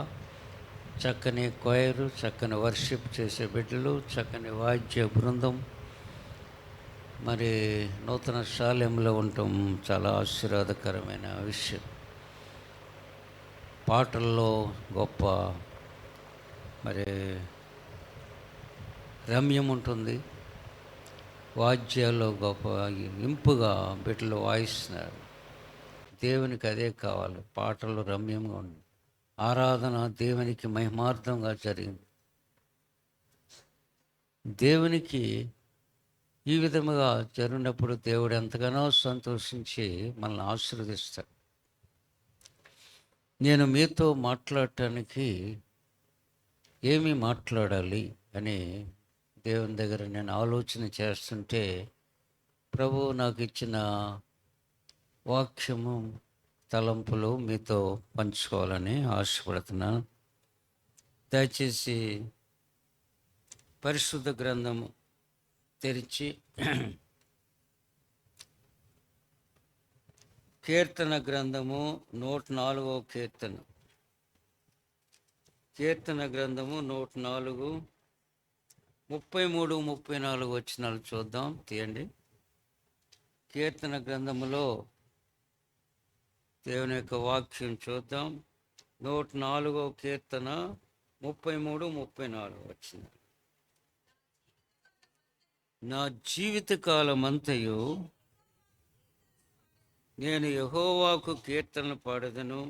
చక్కని కొయరు, చక్కని వర్షిప్ చేసే బిడ్డలు, చక్కని వాద్య బృందం, మరి నూతన శాలయంలో ఉండటం చాలా ఆశీర్వాదకరమైన విషయం. పాటల్లో గొప్ప మరి రమ్యం ఉంటుంది, వాద్యాల్లో గొప్ప ఇంపుగా బిడ్డలు వాయిస్తున్నారు. దేవునికి అదే కావాలి. పాటలు రమ్యంగా ఉంది, ఆరాధన దేవునికి మహిమార్థంగా జరిగింది. దేవునికి ఈ విధముగా జరిగినప్పుడు దేవుడు ఎంతగానో సంతోషించి మనల్ని ఆశీర్వదిస్తాడు. నేను మీతో మాట్లాడటానికి ఏమి మాట్లాడాలి అని దేవుని దగ్గర నేను ఆలోచన చేస్తుంటే ప్రభువు నాకు ఇచ్చిన వాక్యము, తలంపులు మీతో పంచుకోవాలని ఆశపడుతున్నాను. దయచేసి పరిశుద్ధ గ్రంథము తెరిచి కీర్తన గ్రంథము 104వ కీర్తన, కీర్తన గ్రంథము 104, 33, 34 వచనాలు చూద్దాం. తీయండి. కీర్తన గ్రంథములో దేవుని యొక్క వాక్యం చూద్దాం. 104వ కీర్తన 33, 34 వచనాలు. నా జీవితకాలమంతయు నేను యెహోవాకు కీర్తనలు పాడెదను.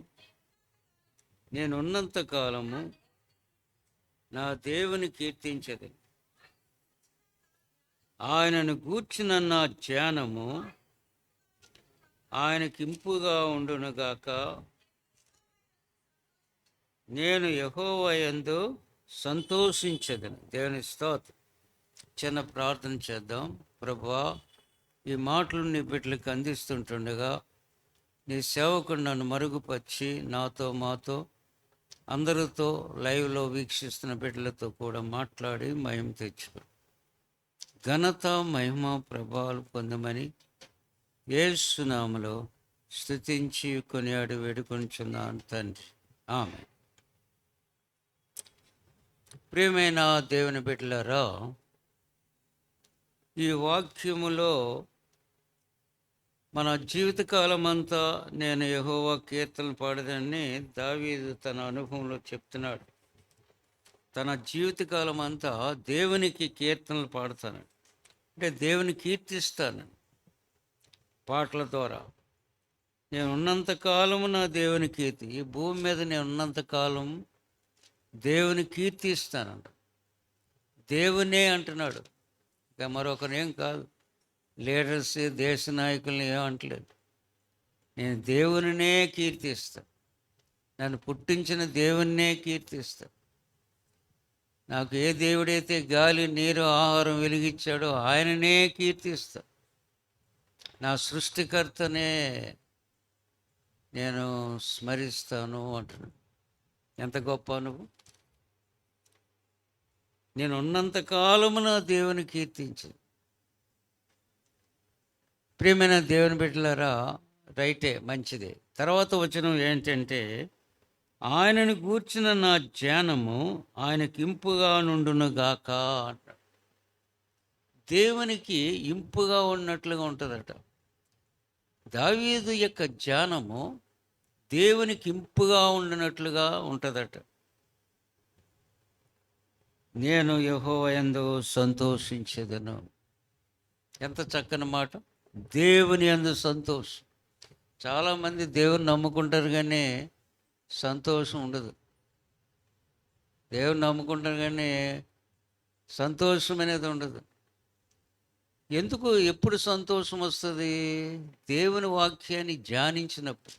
నేనున్నంత కాలము నా దేవుని కీర్తించెదను. ఆయనను గూర్చిన నా ధ్యానము ఆయనకింపుగా ఉండునుగాక. నేను యెహోవా యందు సంతోషించెదను. దేవుని స్తోత్రం. చిన్న ప్రార్థన చేద్దాం. ప్రభువా, ఈ మాటలు నీ బిడ్డలకు అందిస్తుంటుండగా నీ సేవకుడు నన్ను మరుగుపరిచి నాతో, మాతో, అందరితో, లైవ్లో వీక్షిస్తున్న బిడ్డలతో కూడా మాట్లాడి మహిమ తెచ్చుకో. ఘనత, మహిమ, ప్రభావాలు పొందమని యేసు నామములో స్తుతించి కొనియాడి వేడుకొనుచున్నాను తండ్రి. ఆమేన్. ప్రియమైన దేవుని బిడ్డలారా, ఈ వాక్యములో మన జీవితకాలం అంతా నేను యెహోవా కీర్తనలు పాడేదని దావీదు తన అనుభవంలో చెప్తున్నాడు. తన జీవితకాలం అంతా దేవునికి కీర్తనలు పాడతాను, అంటే దేవుని కీర్తిస్తాను పాటల ద్వారా. నేను ఉన్నంతకాలము నా దేవుని కీర్తి, ఈ భూమి మీద నేను ఉన్నంతకాలం దేవుని కీర్తిస్తానంట. దేవునే అంటున్నాడు, ఇక మరొకరేం కాదు. లీడర్స్, దేశ నాయకుల్ని ఏమంటలేదు. నేను దేవునినే కీర్తిస్తా, నన్ను పుట్టించిన దేవునినే కీర్తిస్తా. నాకు ఏ దేవుడైతే గాలి, నీరు, ఆహారం వెలిగించాడో ఆయననే కీర్తిస్తా. నా సృష్టికర్తనే నేను స్మరిస్తాను అంటున్నాను. ఎంత గొప్ప అనుభవం. నేను ఉన్నంతకాలము నా దేవుని కీర్తించి. ప్రియమైన దేవుని బిడ్డలారా, రైటే, మంచిదే. తర్వాత వచనం ఏంటంటే, ఆయనను గూర్చిన నా ధ్యానము ఆయనకి ఇంపుగా నుండునుగాక అంటాడు. దేవునికి ఇంపుగా ఉన్నట్లుగా ఉంటుందట. దావీదు యొక్క ధ్యానము దేవునికి ఇంపుగా ఉండినట్లుగా ఉంటుందట. నేను యెహోవా యందు సంతోషించెదను. ఎంత చక్కని మాట. దేవుని యందు సంతోషం. చాలామంది దేవుని నమ్ముకుంటారు కానీ సంతోషం ఉండదు. దేవుని నమ్ముకుంటారు కానీ సంతోషం అనేది ఉండదు. ఎందుకు? ఎప్పుడు సంతోషం వస్తుంది? దేవుని వాక్యాన్ని ధ్యానించినప్పుడు.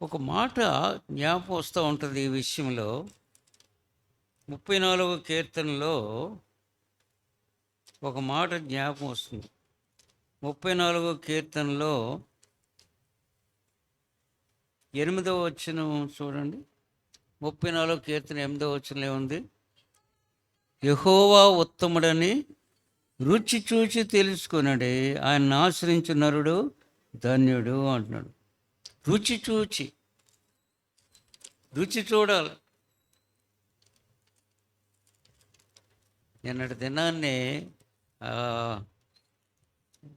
ఒక మాట జ్ఞాపకం వస్తూ ఉంటుంది ఈ విషయంలో. 34వ కీర్తనలో ఒక మాట జ్ఞాపకం వస్తుంది. 34వ కీర్తనలో 8వ వచనం చూడండి. 34వ కీర్తన 8వ వచనంలో ఏముంది? యెహోవా ఉత్తముడని రుచి చూచి తెలుసుకున్నాడే, ఆయన ఆశ్రయించు నరుడు ధన్యుడు అంటున్నాడు. రుచి చూచి, రుచి చూడాలి. నిన్నటి దినాన్ని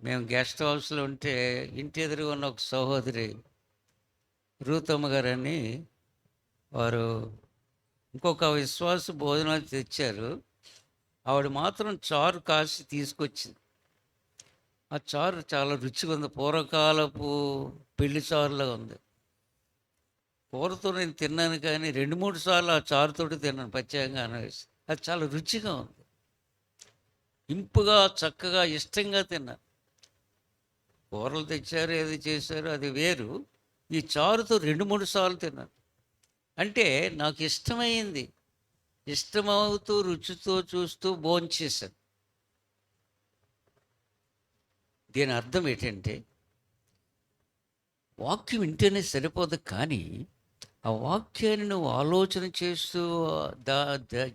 మేము గెస్ట్ హౌస్లో ఉంటే ఇంటి ఎదురుగా ఉన్న ఒక సహోదరి రూతమ్మ గారని, వారు ఇంకొక విశ్వాస భోజనాలు తెచ్చారు. ఆవిడ మాత్రం చారు కాసి తీసుకొచ్చింది. ఆ చారు చాలా రుచిగా ఉంది, పూర్వకాలపు పెళ్లి చారులా ఉంది. కూరతో నేను తిన్నాను కానీ 2-3 సార్లు ఆ చారుతోటి తిన్నాను, ప్రత్యేకంగా అనేసి. అది చాలా రుచిగా ఉంది, ఇంపుగా చక్కగా ఇష్టంగా తిన్నాను. కూరలు తెచ్చారు, ఏది చేశారు అది వేరు, ఈ చారుతో 2-3 సార్లు తిన్నాను. అంటే నాకు ఇష్టమైంది, ఇష్టమవుతూ రుచితో చూస్తూ భోంచేశాను. దీని అర్థం ఏంటంటే వాక్యం వింటేనే సరిపోదు, కానీ ఆ వాక్యాన్ని నువ్వు ఆలోచన చేస్తూ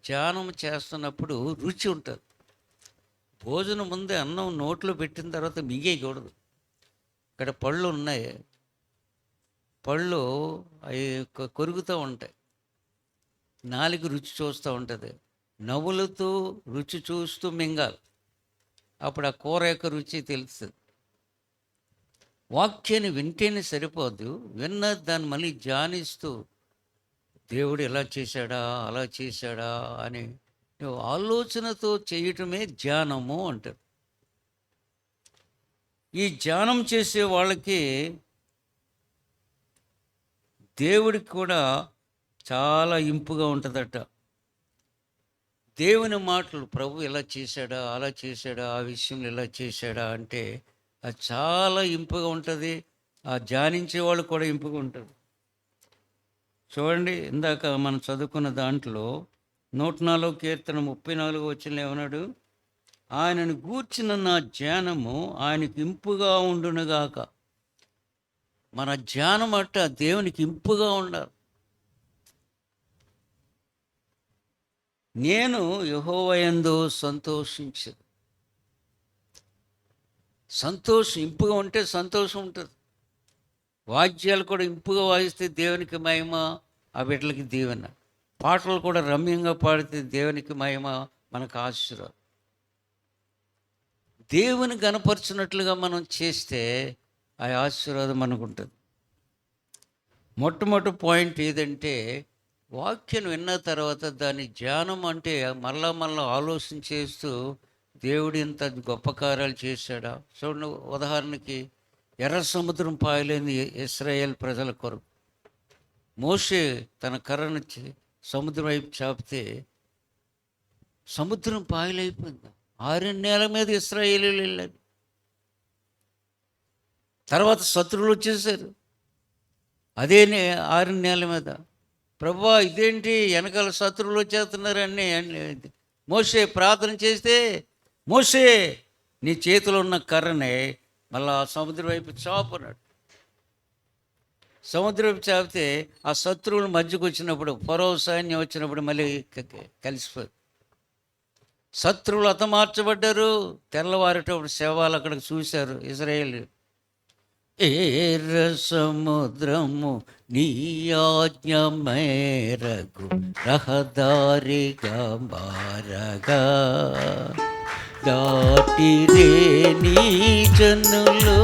ధ్యానం చేస్తున్నప్పుడు రుచి ఉంటుంది. భోజనం ముందే అన్నం నోట్లో పెట్టిన తర్వాత మిగేయకూడదు. ఇక్కడ పళ్ళు ఉన్నాయి, పళ్ళు అవి కొరుకుతూ ఉంటాయి, నాలుగు రుచి చూస్తూ ఉంటుంది. నవ్వులతో రుచి చూస్తూ మింగాలి, అప్పుడు ఆ కూర యొక్క రుచి తెలుస్తుంది. వాక్యాన్ని వింటేనే సరిపోదు, విన్న దాన్ని మళ్ళీ ధ్యానిస్తూ దేవుడు ఎలా చేశాడా అలా చేశాడా అని నువ్వు ఆలోచనతో చేయటమే ధ్యానము అంటారు. ఈ ధ్యానం చేసే వాళ్ళకి దేవుడికి కూడా చాలా ఇంపుగా ఉంటుందట. దేవుని మాటలు, ప్రభు ఎలా చేశాడా అలా చేశాడా, ఆ విషయంలో ఎలా చేశాడా అంటే అది చాలా ఇంపుగా ఉంటుంది. ఆ ధ్యానించే వాళ్ళు కూడా ఇంపుగా ఉంటుంది. చూడండి, ఇందాక మనం చదువుకున్న దాంట్లో 104 కీర్తన 34 వచనంలో ఏమన్నాడు? ఆయనను గూర్చిన నా ధ్యానము ఆయనకి ఇంపుగా ఉండునుగాక. మన ధ్యానం అట్ట దేవునికి ఇంపుగా ఉండాలి. నేను యెహోవా యందు సంతోషించు. సంతోషం ఇంపుగా ఉంటే సంతోషం ఉంటుంది. వాద్యాలు కూడా ఇంపుగా వాయిస్తే దేవునికి మహిమ, ఆ బిడ్డలకి దీవెన. పాటలు కూడా రమ్యంగా పాడితే దేవునికి మహిమ, మనకు ఆశీర్వాదం. దేవుని గణపరిచినట్లుగా మనం చేస్తే ఆ ఆశీర్వాదం మనకు ఉంటుంది. మొట్టమొదటి పాయింట్ ఏదంటే, వాక్యం విన్న తర్వాత దాని ధ్యానం అంటే మళ్ళా ఆలోచన చేస్తూ దేవుడు ఇంత గొప్ప కార్యాలు చేశాడా. చూడండి, ఉదాహరణకి ఎర్ర సముద్రం పాయలేని ఇశ్రాయేల్ ప్రజల కొరకు మోషే తన కర్రను సముద్రం వైపు చాపితే సముద్రం పాయలైపోయింది. 6 నెలల మీద ఇశ్రాయేలీయులు వెళ్ళారు. తర్వాత శత్రువులు వచ్చేసారు, అదే 6 నెలల మీద. ప్రభువా ఇదేంటి, వెనకాల శత్రువులు వచ్చేస్తున్నారని మోషే ప్రార్థన చేస్తే, మోషే నీ చేతిలో ఉన్న కర్రనే మళ్ళా సముద్రం వైపు చాపన్నాడు. సముద్రం వైపు చాపితే ఆ శత్రువుల మధ్యకు వచ్చినప్పుడు, ఫరో సైన్యం వచ్చినప్పుడు మళ్ళీ కలిసిపోయి శత్రువులు హతమార్చబడ్డారు. తెల్లవారేటప్పుడు శవాలు అక్కడికి చూశారు ఇశ్రాయేలు. ఎర్ర సముద్రము నీ ఆజ్ఞ మేరకు రహదారిగా మారగా, దాటిరే నీ జనులు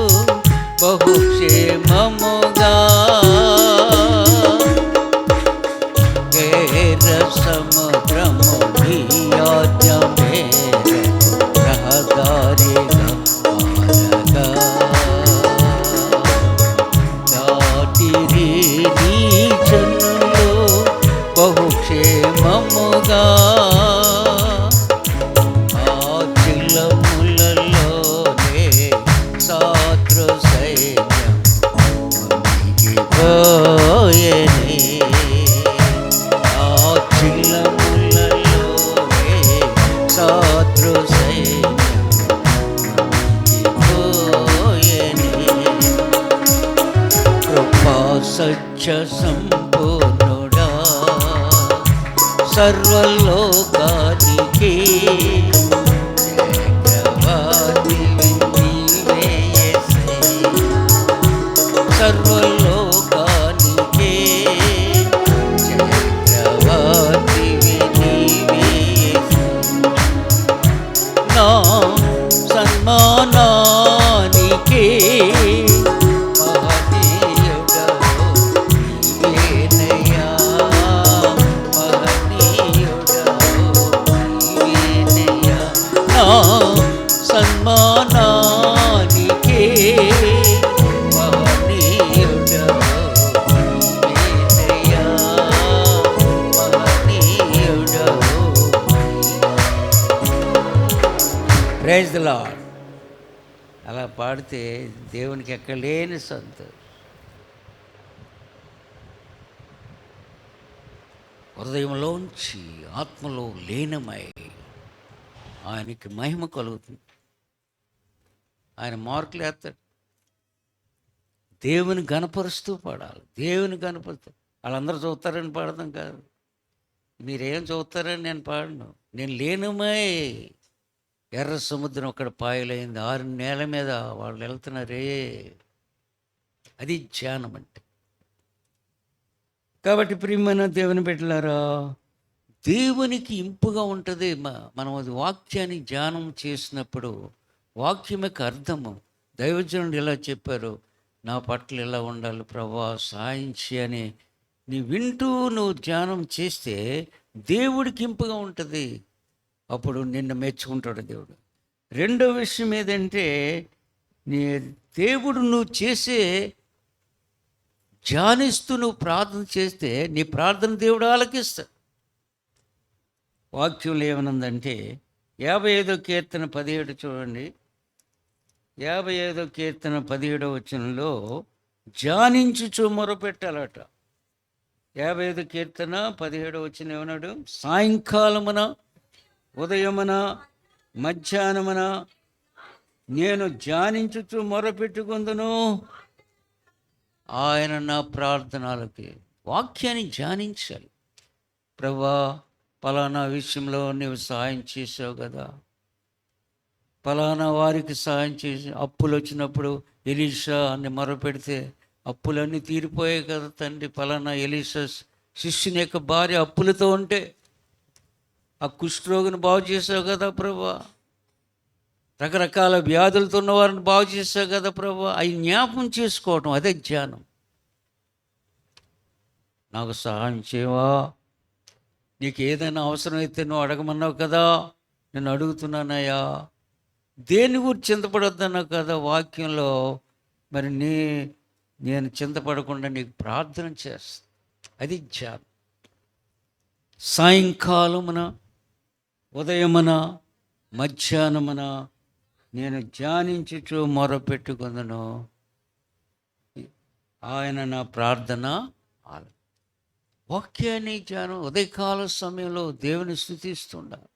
బహుక్షేమముగా. ఎర్ర సముద్రము నీ ఆజ్ఞ మేరకు రహదారిగా మారగా, దాటిరే నీ జనులు బహుక్షేమముగా. సత్య సంపూర్ణుడా సర్వలోకానికి చక్రవర్తివి నీవే యేసయ్యా. సర్వలోకానికి చక్రవర్తివి నీవే యేసయ్యా. నా సన్మానానికి మహనీయుడవు నీవేనయ్యా, మహనీయుడవు ప్రైజ్ ది లార్డ్. అలా పాడితే దేవునికి ఎక్కలేని సంతోషం. హృదయంలోంచి ఆత్మలో లీనమై ఆయనకి మహిమ కలుగుతుంది. ఆయన మార్కులు వేస్తాడు. దేవుని గణపరుస్తూ పాడాలి. దేవుని గణపరుస్తూ. వాళ్ళందరూ చూస్తారని పాడదాం కాదు. మీరేం చూస్తారని నేను పాడను. నేను లీనమై ఎర్ర సముద్రం అక్కడ పాయలైంది, 6 నేల మీద వాళ్ళు వెళ్తున్నారే. అది ధ్యానం అంటే. కాబట్టి ప్రియమైన దేవుని బిడ్డలారా, దేవునికి ఇంపుగా ఉంటుంది. మనం అది వాక్యాన్ని ధ్యానం చేసినప్పుడు వాక్యం యొక్క అర్థము దైవజనుడు ఇలా చెప్పారు, నా పట్ల ఎలా ఉండాలి ప్రభువా సహాయం చేయని నీ వింటూ నువ్వు ధ్యానం చేస్తే దేవుడికి ఇంపుగా ఉంటుంది. అప్పుడు నిన్ను మెచ్చుకుంటాడు దేవుడు. రెండో విషయం ఏదంటే, నీ దేవుడు నువ్వు చేసే ధ్యానిస్తూ నువ్వు ప్రార్థన చేస్తే నీ ప్రార్థన దేవుడు ఆలకిస్తాడు. వాక్యంలో ఏమనుందంటే 55వ కీర్తన 17 చూడండి. 55వ కీర్తన 17వ వచనంలో ధ్యానించుచు మొరపెట్టాలట. 55వ కీర్తన 17వ వచనం ఏమన్నాడు? సాయంకాలమున ఉదయమున మధ్యాహ్నమున నేను ధ్యానించుచు మొరపెట్టుకుందును ఆయన నా ప్రార్థనలకి. వాక్యాన్ని ధ్యానించాలి. ప్రభువా పలానా విషయంలో నీవు సహాయం చేసావు కదా, పలానా వారికి సహాయం చేసి అప్పులు వచ్చినప్పుడు ఎలీషా అని మొరపెడితే అప్పులన్నీ తీరిపోయాయి కదా తండ్రి. పలానా ఎలీషా శిష్యుని యొక్క భార్య అప్పులతో ఉంటే ఆ కుష్ఠరోగిని బాగు చేసావు కదా ప్రభువా, రకరకాల వ్యాధులతో ఉన్న వారిని బాగు చేసావు కదా ప్రభువా. అవి జ్ఞాపకం చేసుకోవటం, అదే ధ్యానం. నాకు సహాయం చేయవా, నీకు ఏదైనా అవసరమైతే నువ్వు అడగమన్నావు కదా, నేను అడుగుతున్నానయ్యా. దేని గురించి చింతపడొద్దన్నావు కదా వాక్యంలో. మరి నేను చింతపడకుండా నీకు ప్రార్థన చేస్తా, అది ధ్యానం. సాయంకాలమున ఉదయమున మధ్యాహ్నమున నేను ధ్యానించుచు మొరపెట్టుకుందును ఆయన నా ప్రార్థన ఆలకించును. వాక్యాన్ని ధ్యానం ఉదయకాల సమయంలో దేవుని స్తుతిస్తుండాలి.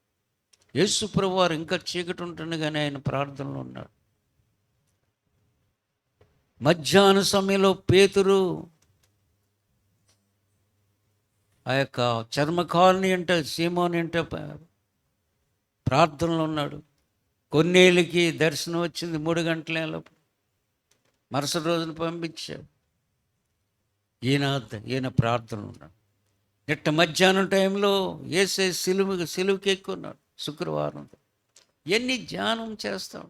యేసు ప్రభువారు ఇంకా చీకటి ఉంటుండగానే ఆయన ప్రార్థనలో ఉన్నాడు. మధ్యాహ్న సమయంలో పేతురు ఆ యొక్క చర్మకారుని అంటే సీమోని అంటే ప్రార్థనలో ఉన్నాడు. కొన్నేళ్ళకి దర్శనం వచ్చింది 3 గంటలప్పుడు. మరుసటి రోజున పంపించాడు. ఈయన ప్రార్థనలో ఉన్నాడు. నిట్ట మధ్యాహ్నం టైంలో ఏసే సిలువుకి ఎక్కున్నాడు శుక్రవారం. ఎన్ని ధ్యానం చేస్తాం.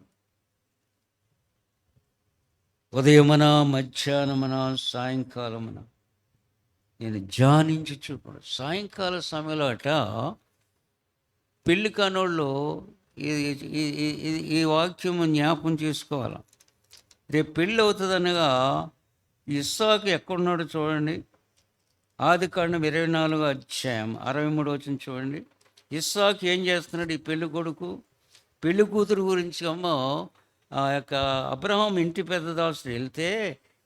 ఉదయమున మధ్యాహ్నమున సాయంకాలమున నేను ధ్యానించి చూడు. సాయంకాల సమయంలో అట పెళ్ళి కానోళ్ళు ఈ వాక్యము జ్ఞాపకం చేసుకోవాలి. రేపు పెళ్ళి అవుతుంది అనగా ఇస్సాకు ఎక్కడున్నాడు చూడండి. ఆదికాండం 24వ అధ్యాయం 63వ వచనం చూడండి. ఇస్సాకు ఏం చేస్తున్నాడు? ఈ పెళ్ళి కొడుకు పెళ్ళి కూతురు గురించి ఆ యొక్క అబ్రహాం ఇంటి పెద్ద దాసుడు వెళ్తే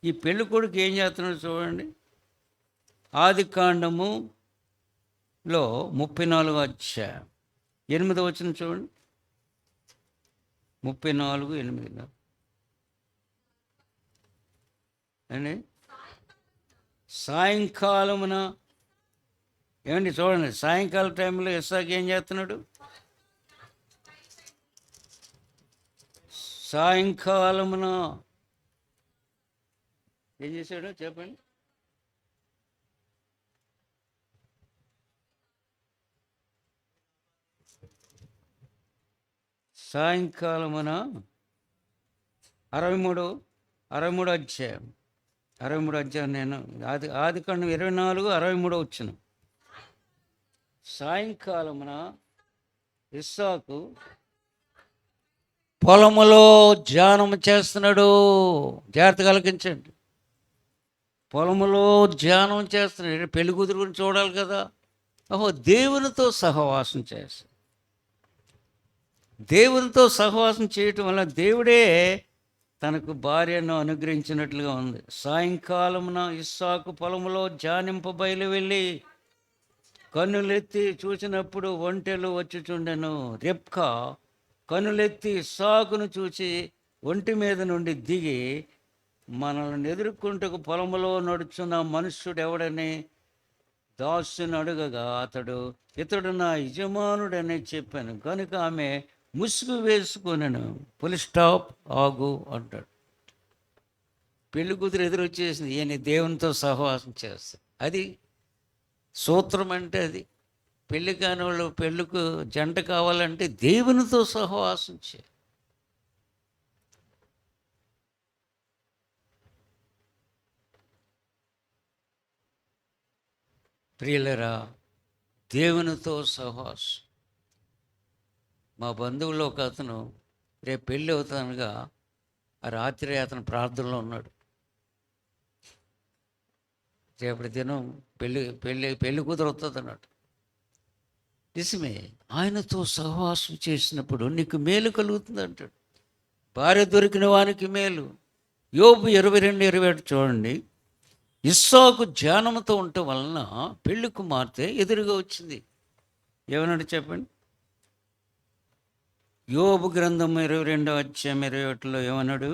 ఈ పెళ్ళి కొడుకు ఏం చేస్తున్నాడు చూడండి. ఆదికాండములో 34వ అధ్యాయం 8వ వచనం చూడండి. 34:8 అండి. సాయంకాలమున ఏమండి చూడండి, సాయంకాలం టైంలో ఇస్సాకు ఏం చేస్తున్నాడు? సాయంకాలమున ఏం చేశాడు చెప్పండి. సాయంకాలమున 63వ అధ్యాయం 63వ అధ్యాయం నేను ఆదికాండం 24:63 వచ్చిన. సాయంకాలమున ఇస్సాకు పొలములో ధ్యానం చేస్తున్నాడు. జాగ్రత్తగా ఆలకించండి. పొలములో ధ్యానం చేస్తున్నాడు. పెళ్లి కూతురు గురించి చూడాలి కదా. దేవునితో సహవాసం చేస్తాడు. దేవునితో సహవాసం చేయటం వల్ల దేవుడే తనకు భార్యను అనుగ్రహించినట్లుగా ఉంది. సాయంకాలమున ఇస్సాకు పొలములో జానింపబయలు వెళ్ళి కన్నులెత్తి చూసినప్పుడు ఒంటెలు వచ్చుచుండెను. రెబ్కా కన్నులెత్తి ఇస్సాకును చూచి ఒంటి మీద నుండి దిగి, మనల్ని ఎదుర్కొంటకు పొలములో నడుచున్న మనుష్యుడెవడని దాసుని అడుగగా అతడు, ఇతడు నా యజమానుడని చెప్పాను. కనుక ఆమె ముసుగు వేసుకొనెను. ఫుల్ స్టాప్, ఆగు అంటాడు. పెళ్లి కూతురు ఎదురొచ్చేసింది, ఈయన దేవునితో సహవాసం చేస్తాడు. అది సూత్రం అంటే అది. పెళ్లి కాని వాళ్ళు పెళ్ళికు జంట కావాలంటే దేవునితో సహవాసం చేయాలి. ప్రియులరా, దేవునితో సహవాసం. మా బంధువుల్లో ఒక అతను రేపు పెళ్ళి అవుతానుగా ఆ రాత్రి అతను ప్రార్థనలో ఉన్నాడు. రేపటి దినం పెళ్ళి కూతురు అవుతుంది అన్నాడు. నిజమే, ఆయనతో సహవాసం చేసినప్పుడు నీకు మేలు కలుగుతుంది అంటాడు. భార్య దొరికిన వానికి మేలు. యోబు 22:27 చూడండి. ఇస్సాకు జ్ఞానంతో ఉండటం వలన పెళ్లి కుమార్తె ఎదురుగా వచ్చింది. ఏమన్నాడు చెప్పండి? యోబు గ్రంథం 22:21 ఏమన్నాడు?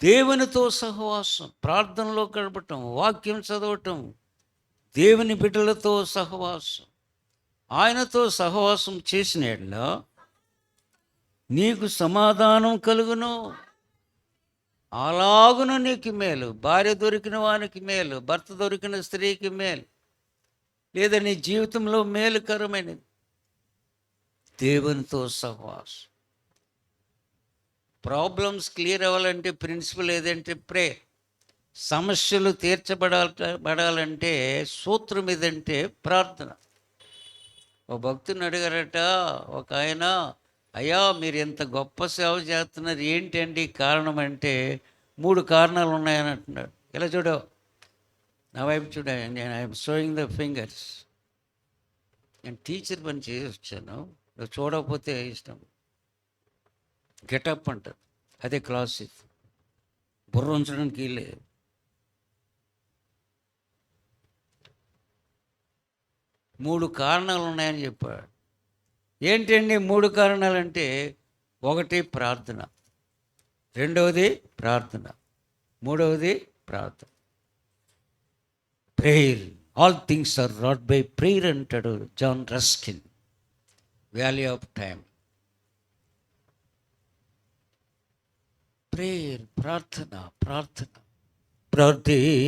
దేవునితో సహవాసం, ప్రార్థనలో గడపటం, వాక్యం చదవటం, దేవుని బిడ్డలతో సహవాసం. ఆయనతో సహవాసం చేసిన యెడల నీకు సమాధానం కలుగును. అలాగున నీకు మేలు. భార్య దొరికిన వానికి మేలు, భర్త దొరికిన స్త్రీకి మేలు, లేదా నీ జీవితంలో మేలుకరమైనది దేవునితో సహవాసం. ప్రాబ్లమ్స్ క్లియర్ అవ్వాలంటే ప్రిన్సిపల్ ఏదంటే ప్రేయర్. సమస్యలు తీర్చబడాలంటే సూత్రం ఏదంటే ప్రార్థన. ఓ భక్తుని అడిగారట ఒక ఆయన, అయ్యా మీరు ఎంత గొప్ప సేవ చేస్తున్నారు, ఏంటండి కారణం అంటే 3 కారణాలు ఉన్నాయని అంటున్నాడు. ఇలా చూడు, నా వైపు చూడ, నేను ఐఎమ్ షోయింగ్ ద ఫింగర్స్. నేను టీచర్ పని చేసి వచ్చాను, నువ్వు చూడకపోతే ఇష్టం. గెటప్ అంటారు, అదే క్లాస్. బుర్ర ఉంచడానికి లేదు. మూడు కారణాలు ఉన్నాయని చెప్పాడు. ఏంటండి 3 కారణాలంటే? 1 ప్రార్థన, 2వది ప్రార్థన, 3వది ప్రార్థన. Prayer, all things are wrought by prayer అంటాడు John Ruskin, value of time. Prayer, ప్రార్థన, ప్రార్థన. ప్రార్థించుచుంటివా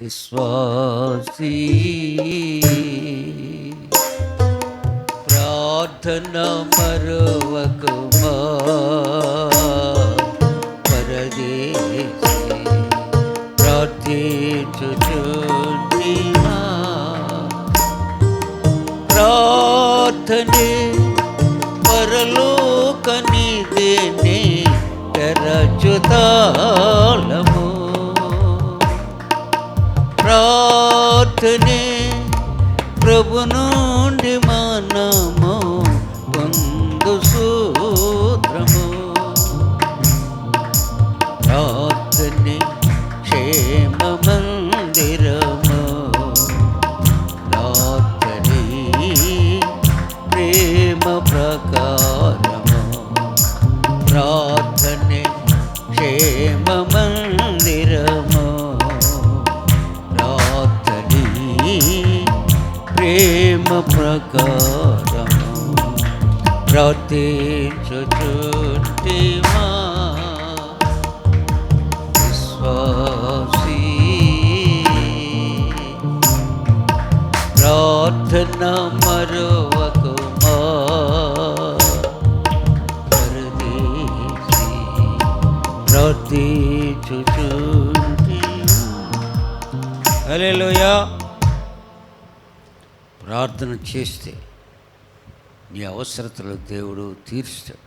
విశ్వాసీ, ప్రార్థన మరువకుమా పరదేశీ. ప్రార్థించుచుంటివా, ప్రార్థనే పరలోక నిధిని తెరచుతాళము. ప్రార్థనే ప్రభు నుండి మనము పొందు సూత్రము. ప్రార్థనే క్షేమ మందిరము, ప్రార్థనే ప్రేమ ప్రకారము. ప్రార్థనే క్షేమ మందిరము, ప్రార్థనే ప్రేమ ప్రకారము. ప్రార్థించుచుంటివా విశ్వాసీ, ప్రార్థన మరువకుమా పరదేశీ. ప్రార్థించుచుంటివా. హల్లెలూయా. ప్రార్థన చేస్తే నీ అవసరతలు దేవుడు తీర్చాడు.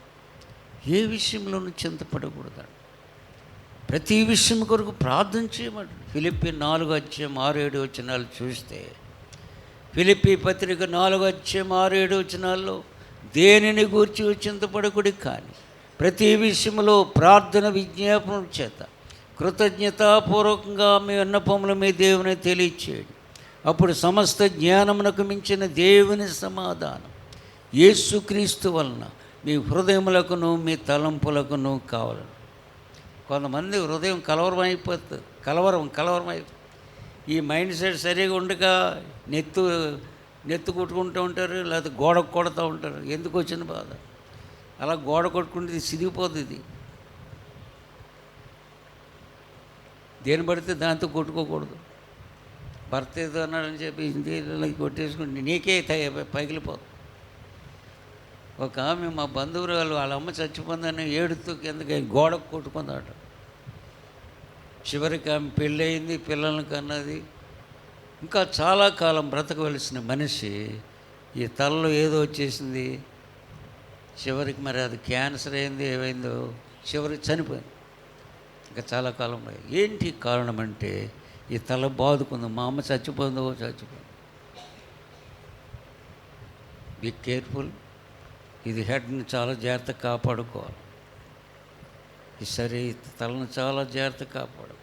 ఏ విషయంలోనూ చింతపడకూడదు. ప్రతి విషయం కొరకు ప్రార్థన చేయమంటాడు. ఫిలిప్పీ 4:6-7 చూస్తే, ఫిలిప్పీ పత్రిక 4:6-7 దేనిని గూర్చి చింతపడకుడి కానీ ప్రతి విషయంలో ప్రార్థన విజ్ఞాపన చేత కృతజ్ఞతాపూర్వకంగా మీ విన్నపములు మీ దేవుని తెలియచేయండి. అప్పుడు సమస్త జ్ఞానమునకు మించిన దేవుని సమాధానం యేసుక్రీస్తు వలన మీ హృదయములకును మీ తలంపులకును కావాలని. కొంతమంది హృదయం కలవరం అయిపోతుంది, కలవరం అయిపోతుంది. ఈ మైండ్ సెట్ సరిగా ఉండక నెత్తు కొట్టుకుంటూ ఉంటారు, లేకపోతే గోడకు కొడుతూ ఉంటారు. ఎందుకు వచ్చిన బాధ? అలా గోడ కొట్టుకుంటే సిరిగిపోతుంది. దేని పడితే దాంతో కొట్టుకోకూడదు. భర్త ఏదో అన్నాడని చెప్పి ఇంటికి కొట్టేసుకుంటే నీకే పగిలిపోతుంది. ఒక ఆమె మా బంధువురాలు వాళ్ళ అమ్మ చచ్చిపోందని ఏడుతూ కిందకి గోడకు కొట్టుకుందాట. చివరికి ఆమె పెళ్ళయింది, పిల్లల్ని కన్నది. ఇంకా చాలా కాలం బ్రతకవలసిన మనిషి ఈ తలలో ఏదో వచ్చేసింది. చివరికి మరి అది క్యాన్సర్ అయింది, ఏమైందో చివరికి చనిపోయింది. ఇంకా చాలా కాలం ఏంటి కారణం అంటే ఈ తల బాదుకుంది. మా అమ్మ చచ్చిపోయింది. Be careful. ఇది హెడ్ని చాలా జాగ్రత్తగా కాపాడుకోవాలి. ఈ సరే తలను చాలా జాగ్రత్తగా కాపాడు.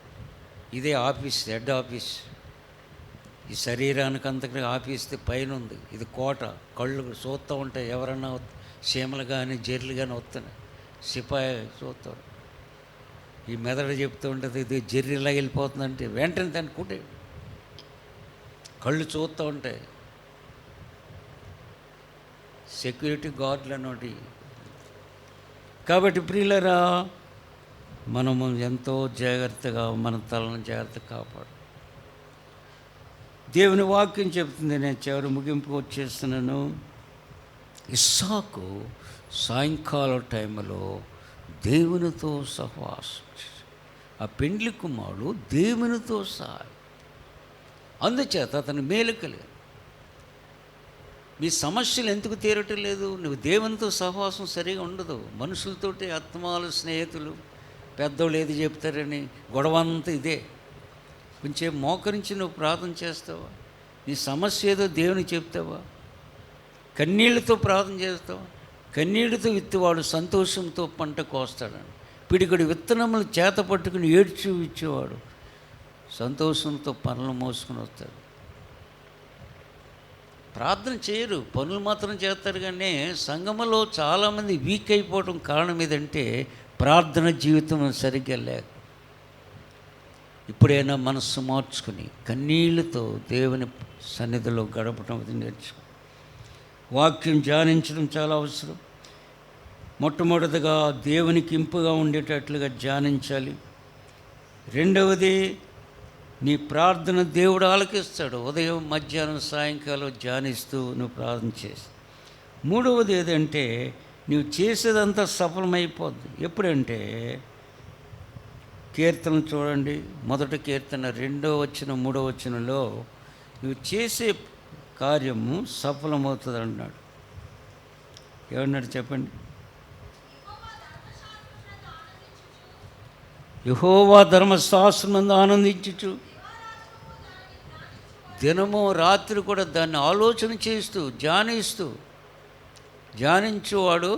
ఇదే ఆఫీస్, హెడ్ ఆఫీస్. ఈ శరీరానికి అంతకీ ఆఫీస్ పైన ఉంది. ఇది కోట. కళ్ళు చూస్తూ ఉంటాయి. ఎవరన్నా సీమలు కానీ జెర్లు కానీ వస్తున్నాయి, సిపాయి చూస్తాడు. ఈ మెదడు చెప్తూ ఉంటుంది ఇది జెర్రీలాగా వెళ్ళిపోతుందంటే వెంటనే దాన్ని కుట్టే. కళ్ళు చూస్తూ ఉంటాయి. సెక్యూరిటీ గార్డులు అన్నోటి. కాబట్టి ప్రియులరా, మనము ఎంతో జాగ్రత్తగా మన తలను జాగ్రత్తగా కాపాడు. దేవుని వాక్యం చెప్తుంది. నేను చివరి ముగింపుకు వచ్చేస్తున్నాను. ఇస్సాకు సాయంకాలం టైంలో దేవునితో సహవాసం, ఆ పెండ్లి కుమారుడు దేవునితో సహాయం. అందుచేత అతను మేలు కలిగాడు. మీ సమస్యలు ఎందుకు తీరటం లేదు? నువ్వు దేవునితో సహవాసం సరిగా ఉండదు. మనుషులతోటి ఆత్మాలు, స్నేహితులు, పెద్దోళ్ళు ఏది చెప్తారని గొడవంతా ఇదే. కొంచెం మోకరించి నువ్వు ప్రార్థన చేస్తావా? నీ సమస్య ఏదో దేవునికి చెప్తావా? కన్నీళ్లతో ప్రార్థన చేస్తావా? కన్నీళ్లతో విత్తువాడు సంతోషంతో పంట కోస్తాడని. పిడికడి విత్తనములు చేత పట్టుకుని ఏడ్చి ఇచ్చేవాడు సంతోషంతో పనులు మోసుకుని వస్తాడు. ప్రార్థన చేయరు, పనులు మాత్రం చేస్తారు. కానీ సంఘములో చాలామంది వీక్ అయిపోవడం కారణం ఏదంటే ప్రార్థన జీవితం సరిగ్గా లేక. ఇప్పుడైనా మనస్సు మార్చుకుని కన్నీళ్లతో దేవుని సన్నిధిలో గడపడం నేర్చుకో. వాక్యం ధ్యానించడం చాలా అవసరం. మొట్టమొదటిగా దేవునికి ఇంపుగా ఉండేటట్లుగా ధ్యానించాలి. రెండవది, నీ ప్రార్థన దేవుడు ఆలకిస్తాడు. ఉదయం, మధ్యాహ్నం, సాయంకాలం ధ్యానిస్తూ నువ్వు ప్రార్థన చేసి. మూడవది ఏదంటే నువ్వు చేసేదంతా సఫలమైపోద్ది. ఎప్పుడంటే కీర్తన చూడండి, మొదటి కీర్తన 2వ వచనం 3వ వచనంలో నువ్వు చేసే కార్యము సఫలమవుతుంది అన్నాడు. ఏమన్నాడు చెప్పండి? యెహోవా ధర్మశాస్త్రమందు ఆనందించుచు దినము రాత్రి కూడా దాన్ని ఆలోచన చేస్తూ ధ్యానించువాడు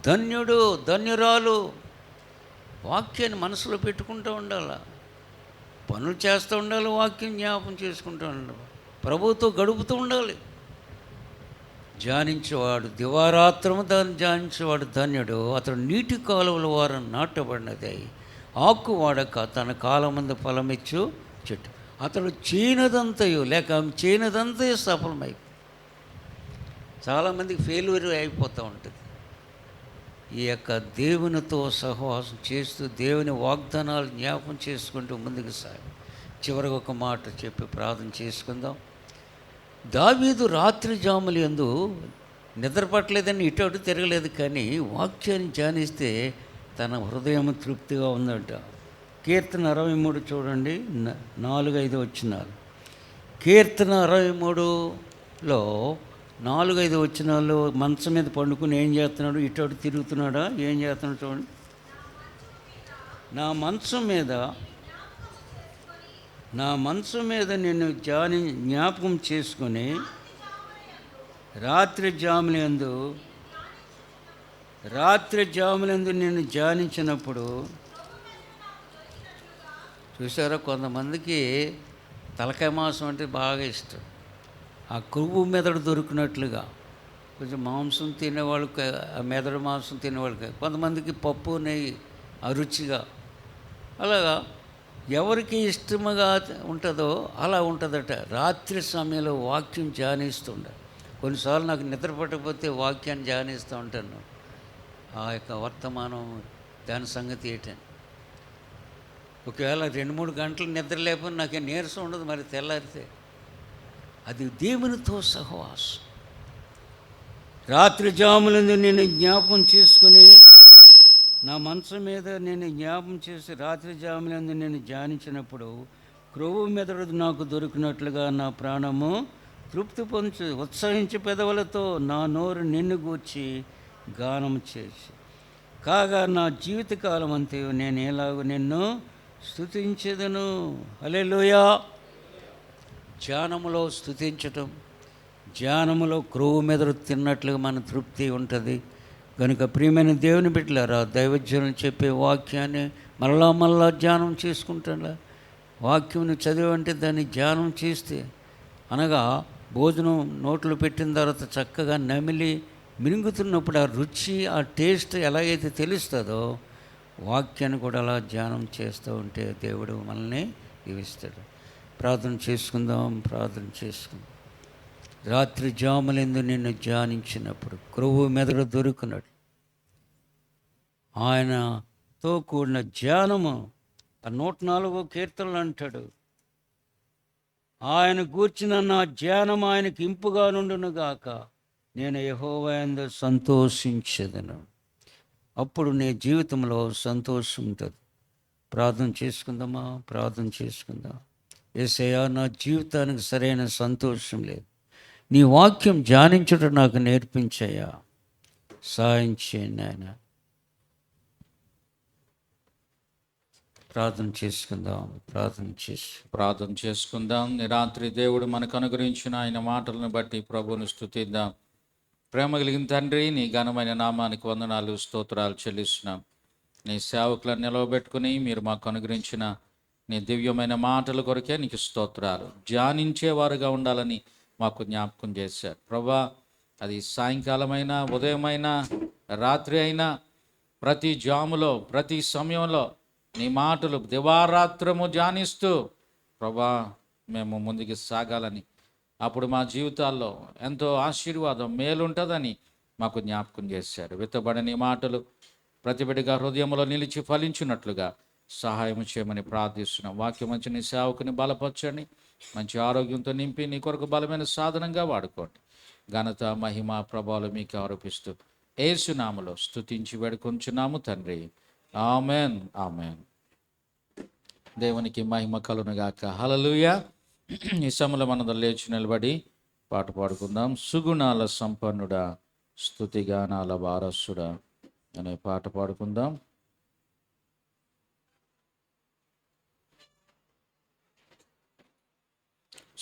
ధన్యుడు, ధన్యురాలు. వాక్యాన్ని మనసులో పెట్టుకుంటూ ఉండాలి. పనులు చేస్తూ ఉండాలి, వాక్యం జ్ఞాపం చేసుకుంటూ ఉండాలి, ప్రభువుతో గడుపుతూ ఉండాలి. ధ్యానించేవాడు దివారాత్రము దాన్ని ధ్యానించేవాడు ధన్యుడు. అతడు నీటి కాలువల వారం నాటబడినది, ఆకు వాడక తన కాలమందు ఫలమిచ్చు చెట్టు. అతడు చేయనదంతయో లేక చేయనదంతయో సఫలమై. చాలామందికి ఫెయిల్యూర్ అయిపోతూ ఉంటుంది. ఈ యొక్క దేవునితో సహవాసం చేస్తూ దేవుని వాగ్దానాలు జ్ఞాపం చేసుకుంటూ ముందుకు సాగి. చివరికి ఒక మాట చెప్పి ప్రార్థన చేసుకుందాం. దావీదు రాత్రి జాములు యందు నిద్రపట్టలేదని ఇటు అటు తిరగలేదు, కానీ వాక్యాన్ని ధ్యానిస్తే తన హృదయం తృప్తిగా ఉందంట. కీర్తన 63 చూడండి, 4-5 వచనాలు. కీర్తన 63లో 4-5 వచనాల్లో మంచం మీద పండుకుని ఏం చేస్తున్నాడు? ఇటు అటు తిరుగుతున్నాడా? ఏం చేస్తున్నాడు చూడండి. నా మంచం మీద నిన్ను జ్ఞాపకం చేసుకొని రాత్రి జాములందు నిన్ను ధ్యానించినప్పుడు. చూసారా, కొంతమందికి తలకాయ మాంసం అంటే బాగా ఇష్టం. ఆ కొవ్వు మెదడు దొరికినట్లుగా కొంచెం మాంసం తినేవాళ్ళకి, ఆ మెదడు మాంసం తినేవాళ్ళకి, కొంతమందికి పప్పు నెయ్యి అరుచిగా, అలాగా ఎవరికి ఇష్టముగా ఉంటుందో అలా ఉంటుందట. రాత్రి సమయంలో వాక్యం ధ్యానిస్తుండ. కొన్నిసార్లు నాకు నిద్ర పట్టకపోతే వాక్యాన్ని ధ్యానిస్తూ ఉంటాను. ఆ యొక్క వర్తమానం దాని సంగతి ఏంటని. ఒకవేళ 2-3 గంటలు నిద్ర లేకపోతే నాకేం నీరసం ఉండదు. మరి తెల్లారితే అది దేవునితో సహవాసం. రాత్రి జాములందు నేను జ్ఞాపకం చేసుకుని, నా మనసు మీద నేను జ్ఞాపకం చేసి రాత్రి జాములందు నేను ధ్యానించినప్పుడు క్రొవ్వు మెదడు నాకు దొరికినట్లుగా నా ప్రాణము తృప్తి పొందు. ఉత్సహించి పెదవులతో నా నోరు నిన్ను గూర్చి గానం చేసి, కాగా నా జీవితకాలం అంతే నేను ఎలాగో నిన్ను స్తుతించెదను. హల్లెలూయా. ధ్యానములో స్తుతించటం, ధ్యానములో క్రొవ్వు మెదడు తిన్నట్లుగా మన తృప్తి ఉంటుంది. కనుక ప్రియమైన దేవుని బిడ్డలారా, దైవజనులు చెప్పే వాక్యాన్ని మళ్ళా ధ్యానం చేసుకుంటా. వాక్యం చదివంటే దాన్ని ధ్యానం చేస్తే, అనగా భోజనం నోట్లో పెట్టిన తర్వాత చక్కగా నమిలి మింగుతున్నప్పుడు ఆ రుచి, ఆ టేస్ట్ ఎలాగైతే తెలుస్తుందో, వాక్యాన్ని కూడా అలా ధ్యానం చేస్తూ ఉంటే దేవుడు మనల్ని దీవిస్తాడు. ప్రార్థన చేసుకుందాం. రాత్రి జాములందు నిన్ను ధ్యానించినప్పుడు క్రొవ్వు మెదడు దొరికినట్టు ఆయనతో కూడిన ధ్యానము. 104వ కీర్తనలు అంటాడు, ఆయన గూర్చిన నా ధ్యానం ఆయనకి ఇంపుగా నుండునుగాక, నేను యెహోవా యందు సంతోషించెదను. అప్పుడు నీ జీవితంలో సంతోషం ఉంటుంది. ప్రార్థన చేసుకుందాం. యేసయ్యా, నా జీవితానికి సరైన సంతోషం లేదు. నీ వాక్యం ధ్యానించడం నాకు నేర్పించయ్యా, సాయం చేయండి ఆయన. ప్రార్థన చేసుకుందాం. ఈ రాత్రి దేవుడు మనకు అనుగ్రహించిన ఆయన మాటలను బట్టి ప్రభువును స్తుతిద్దాం. ప్రేమ కలిగిన తండ్రి, నీ ఘనమైన నామానికి వందనాలు, స్తోత్రాలు చెల్లిస్తున్నాం. నీ సేవకులను నిలవబెట్టుకుని మీరు మాకు అనుగ్రహించిన నీ దివ్యమైన మాటల కొరకే నీకు స్తోత్రాలు. ధ్యానించేవారుగా ఉండాలని మాకు జ్ఞాపకం చేశారు ప్రభా. అది సాయంకాలమైనా, ఉదయమైనా, రాత్రి అయినా, ప్రతి జాములో, ప్రతి సమయంలో నీ మాటలు దివారాత్రము ధ్యానిస్తూ ప్రభా మేము ముందుకు సాగాలని, అప్పుడు మా జీవితాల్లో ఎంతో ఆశీర్వాదం, మేలుంటుందని మాకు జ్ఞాపకం చేశారు. విత్తబడని మాటలు ప్రతి బిడ్డగా హృదయంలో నిలిచి ఫలించినట్లుగా సహాయం చేయమని ప్రార్థిస్తున్నాం. వాక్యం మంచి నీ సేవకుని బలపరచండి, మంచి ఆరోగ్యంతో నింపి నీ కొరకు బలమైన సాధనంగా వాడుకోండి. ఘనత, మహిమ, ప్రభావాలు మీకు ఆరోపిస్తూ యేసు నామములో స్తుతించి వేడుకొంచున్నాము తండ్రి. ఆమెన్. దేవునికి మహిమ కలుగునుగాక. హల్లెలూయా. ఈ సమయంలో మనం లేచి నిలబడి పాట పాడుకుందాం. సుగుణాల సంపన్నుడా, స్తుతిగానాల వారసుడా అనే పాట పాడుకుందాం.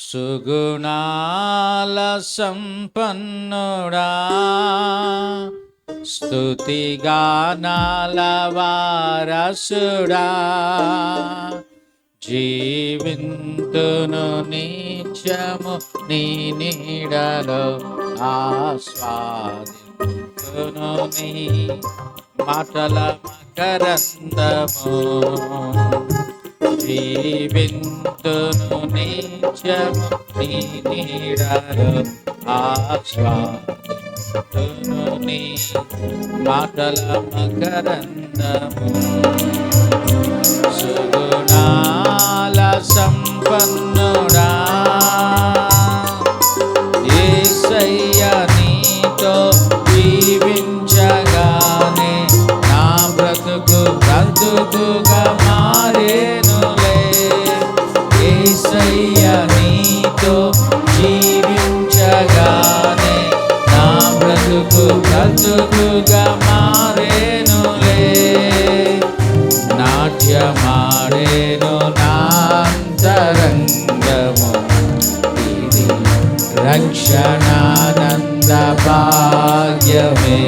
సుగుణాల సంపన్నుడా, స్తుతిగానాల వారసుడా, జీవింతును నిత్యము నీ నీడలో ఆస్వాదింతును నీ మాటల మకరందము, జీవింతును నిత్యము నీ నీడలో ఆస్వాదింతును నీ మాటల మకరందము. సుగుణాల సంపన్నుడా, యేసయ్య నీతో జీవించగానే నా బ్రతుకుగా మారేనులే. యేసయ్య నీతో జీవించగానే నా బ్రతుకుగా మారేనులే. నా నాట్యమాడేను నాంతరంగము ఇది రక్షణానంద భాగ్యమే.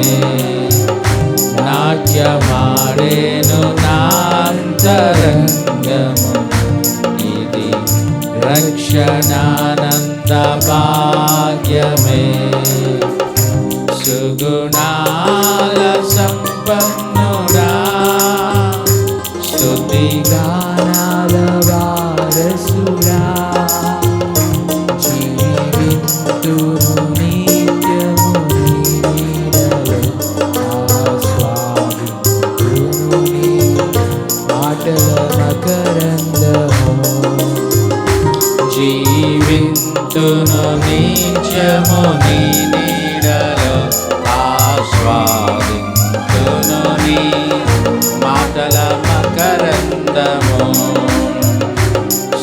నాట్యమాడేను నాంతరంగము ఇది రక్షణానంద భాగ్యమే. సుగుణాల సంపన్నుడా స్తుతి గానాల వారసుడా జీవింతును నిత్యము నీ నీడలో ఆస్వాదింతును నీ మాటల మకరందము. జీవింతును నిత్యము నీ నీడలో ఆస్వాదింతును నీ మాటల మకరందము.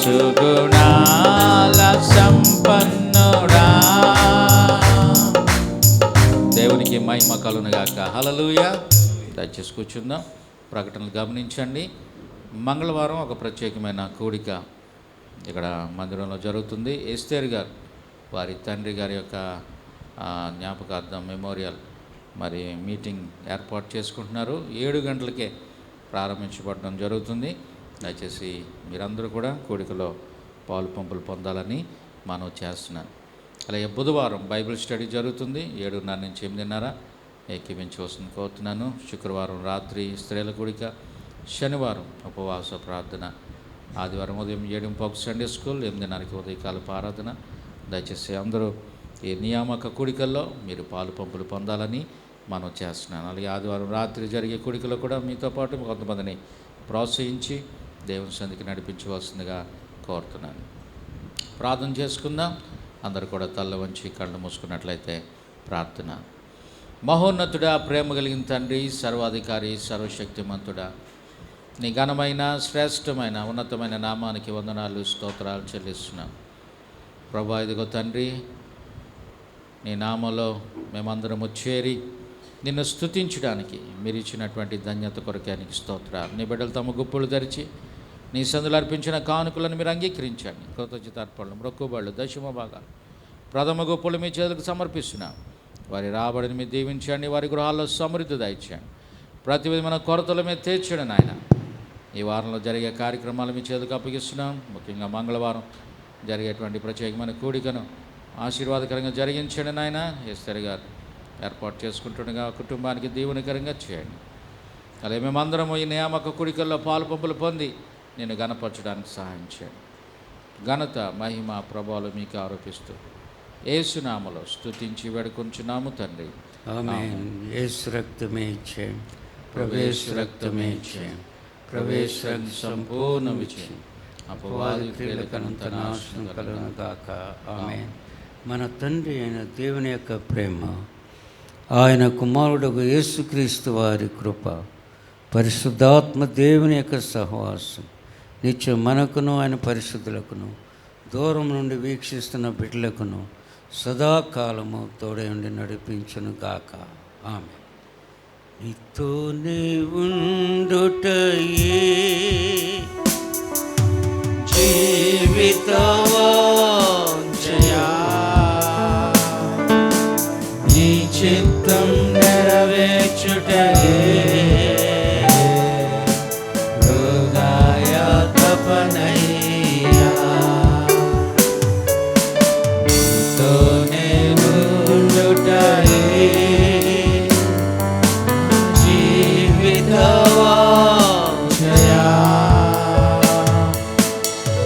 సుగుణాల సంపన్నుడా. దేవునికి మహిమ కలుగునుగాక. హల్లెలూయా. దయచేసి కూర్చుందాం. ప్రకటనలు గమనించండి. మంగళవారం ఒక ప్రత్యేకమైన కూడిక ఇక్కడ మందిరంలో జరుగుతుంది. ఎస్తేర్ గారు వారి తండ్రి గారి యొక్క జ్ఞాపకార్థం మెమోరియల్ మరి మీటింగ్ ఏర్పాటు చేసుకుంటున్నారు. 7 గంటలకే ప్రారంభించబడడం జరుగుతుంది. దయచేసి మీరందరూ కూడా కూడికలో పాలు పంపులు పొందాలని మనం చేస్తున్నాను. అలాగే బుధవారం బైబిల్ స్టడీ జరుగుతుంది. 7:30 నుంచి 8:30 ఏకీవించవలసింది కోరుతున్నాను. శుక్రవారం రాత్రి స్త్రీల కూడిక, శనివారం ఉపవాస ప్రార్థన, ఆదివారం ఉదయం 7:15 సండే స్కూల్, 8:30కి ఉదయకాలపు ఆరాధన. దయచేసి అందరూ ఈ నియామక కూడికల్లో మీరు పాలు పంపులు పొందాలని మనం చేస్తున్నాను. అలాగే ఆదివారం రాత్రి జరిగే కూడికలో కూడా మీతో పాటు కొంతమందిని ప్రోత్సహించి దేవుని సన్నిధికి నడిపించవలసిందిగా కోరుతున్నాను. ప్రార్థన చేసుకుందాం. అందరూ కూడా తల్ల వంచి కళ్ళు మూసుకున్నట్లయితే ప్రార్థన. మహోన్నతుడా, ప్రేమ కలిగిన తండ్రి, సర్వాధికారి, సర్వశక్తిమంతుడా, నీ ఘనమైన శ్రేష్టమైన ఉన్నతమైన నామానికి వందనాలు స్తోత్రాలు చెల్లిస్తున్నాం ప్రభా. ఇదిగో తండ్రి, నీ నామంలో మేమందరము చేరి నిన్ను స్తుతించడానికి మీరు ఇచ్చినటువంటి ధన్యత కొరకానికి స్తోత్రాలు. నీ బిడ్డలు తమ గుప్పులు ధరిచి నీ సందులు అర్పించిన కానుకలను మీరు అంగీకరించండి. కృతజ్ఞతార్పణలు, మొక్కుబళ్ళు, దశమ భాగాలు, ప్రథమ గుప్పులు మీ చేతులకు సమర్పిస్తున్నాం. వారి రాబడిని మీరు దీవించండి. వారి గృహాల్లో సమృద్ధి దయచేయండి. ప్రతి విధమైన కొరతల మీద తీర్చండి నాయన. ఈ వారంలో జరిగే కార్యక్రమాలు మీ చేతులకు అప్పగిస్తున్నాం. ముఖ్యంగా మంగళవారం జరిగేటువంటి ప్రత్యేకమైన కూడికను ఆశీర్వాదకరంగా జరిగించండి నాయన. ఎస్తేర్ గారు ఏర్పాటు చేసుకుంటుండగా కుటుంబానికి దీవెనకరంగా చేయండి. అలాగే మేమందరము ఈ నియామక కూడికల్లో పాలు పంపులు పొంది నేను ఘనపరచడానికి సహాయం చేయండి. ఘనత, మహిమ, ప్రభావాలు మీకు ఆరోపిస్తూ యేసునామములో స్తుతించి వేడుకొంచున్నాము తండ్రి. ఆమేన్. యేసు రక్తమే ఇచ్చేయం, ప్రవేశ రక్తమే ఇచ్చేయం, ప్రవేశ సంపూర్ణ విజయం, అపవాది క్రియలకనంత నాశనం కలుగును గాక. ఆమేన్. మన తండ్రి అయిన దేవుని యొక్క ప్రేమ, ఆయన కుమారుడు యేసుక్రీస్తు వారి కృప, పరిశుద్ధాత్మ దేవుని యొక్క సహవాసం నిత్యం మనకును ఆయన పరిశుద్ధులకును దూరం నుండి వీక్షిస్తున్న బిడ్డలకును సదాకాలము తోడై ఉండి నడిపించును గాక. ఆమె నీతోనే ఉండుటయే జీవితవాంఛయా, నీ చిత్తం నెరవేర్చుటయే హృదయ తపనయ్యా. నీతోనే ఉండుటయే జీవితవాంఛయా,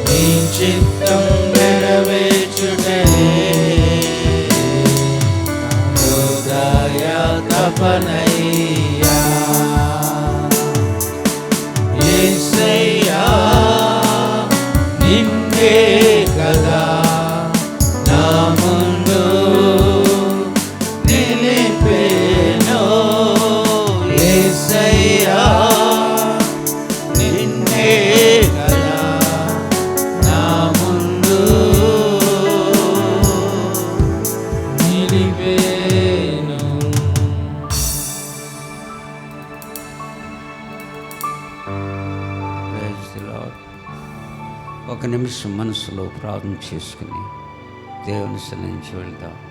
నీ చిత్తం నెరవేర్చుటయే హృదయ తపనయ్యా. యేసయ్యా నిన్నే కదా నా ముందు నిలిపేను. యేసయ్యా నిన్నే కదా నా ముందు నిలిపేను. ఒక నిమిషం మనసులో ప్రార్థన చేసుకుని దేవుని సన్నిధించి వెళ్దాం.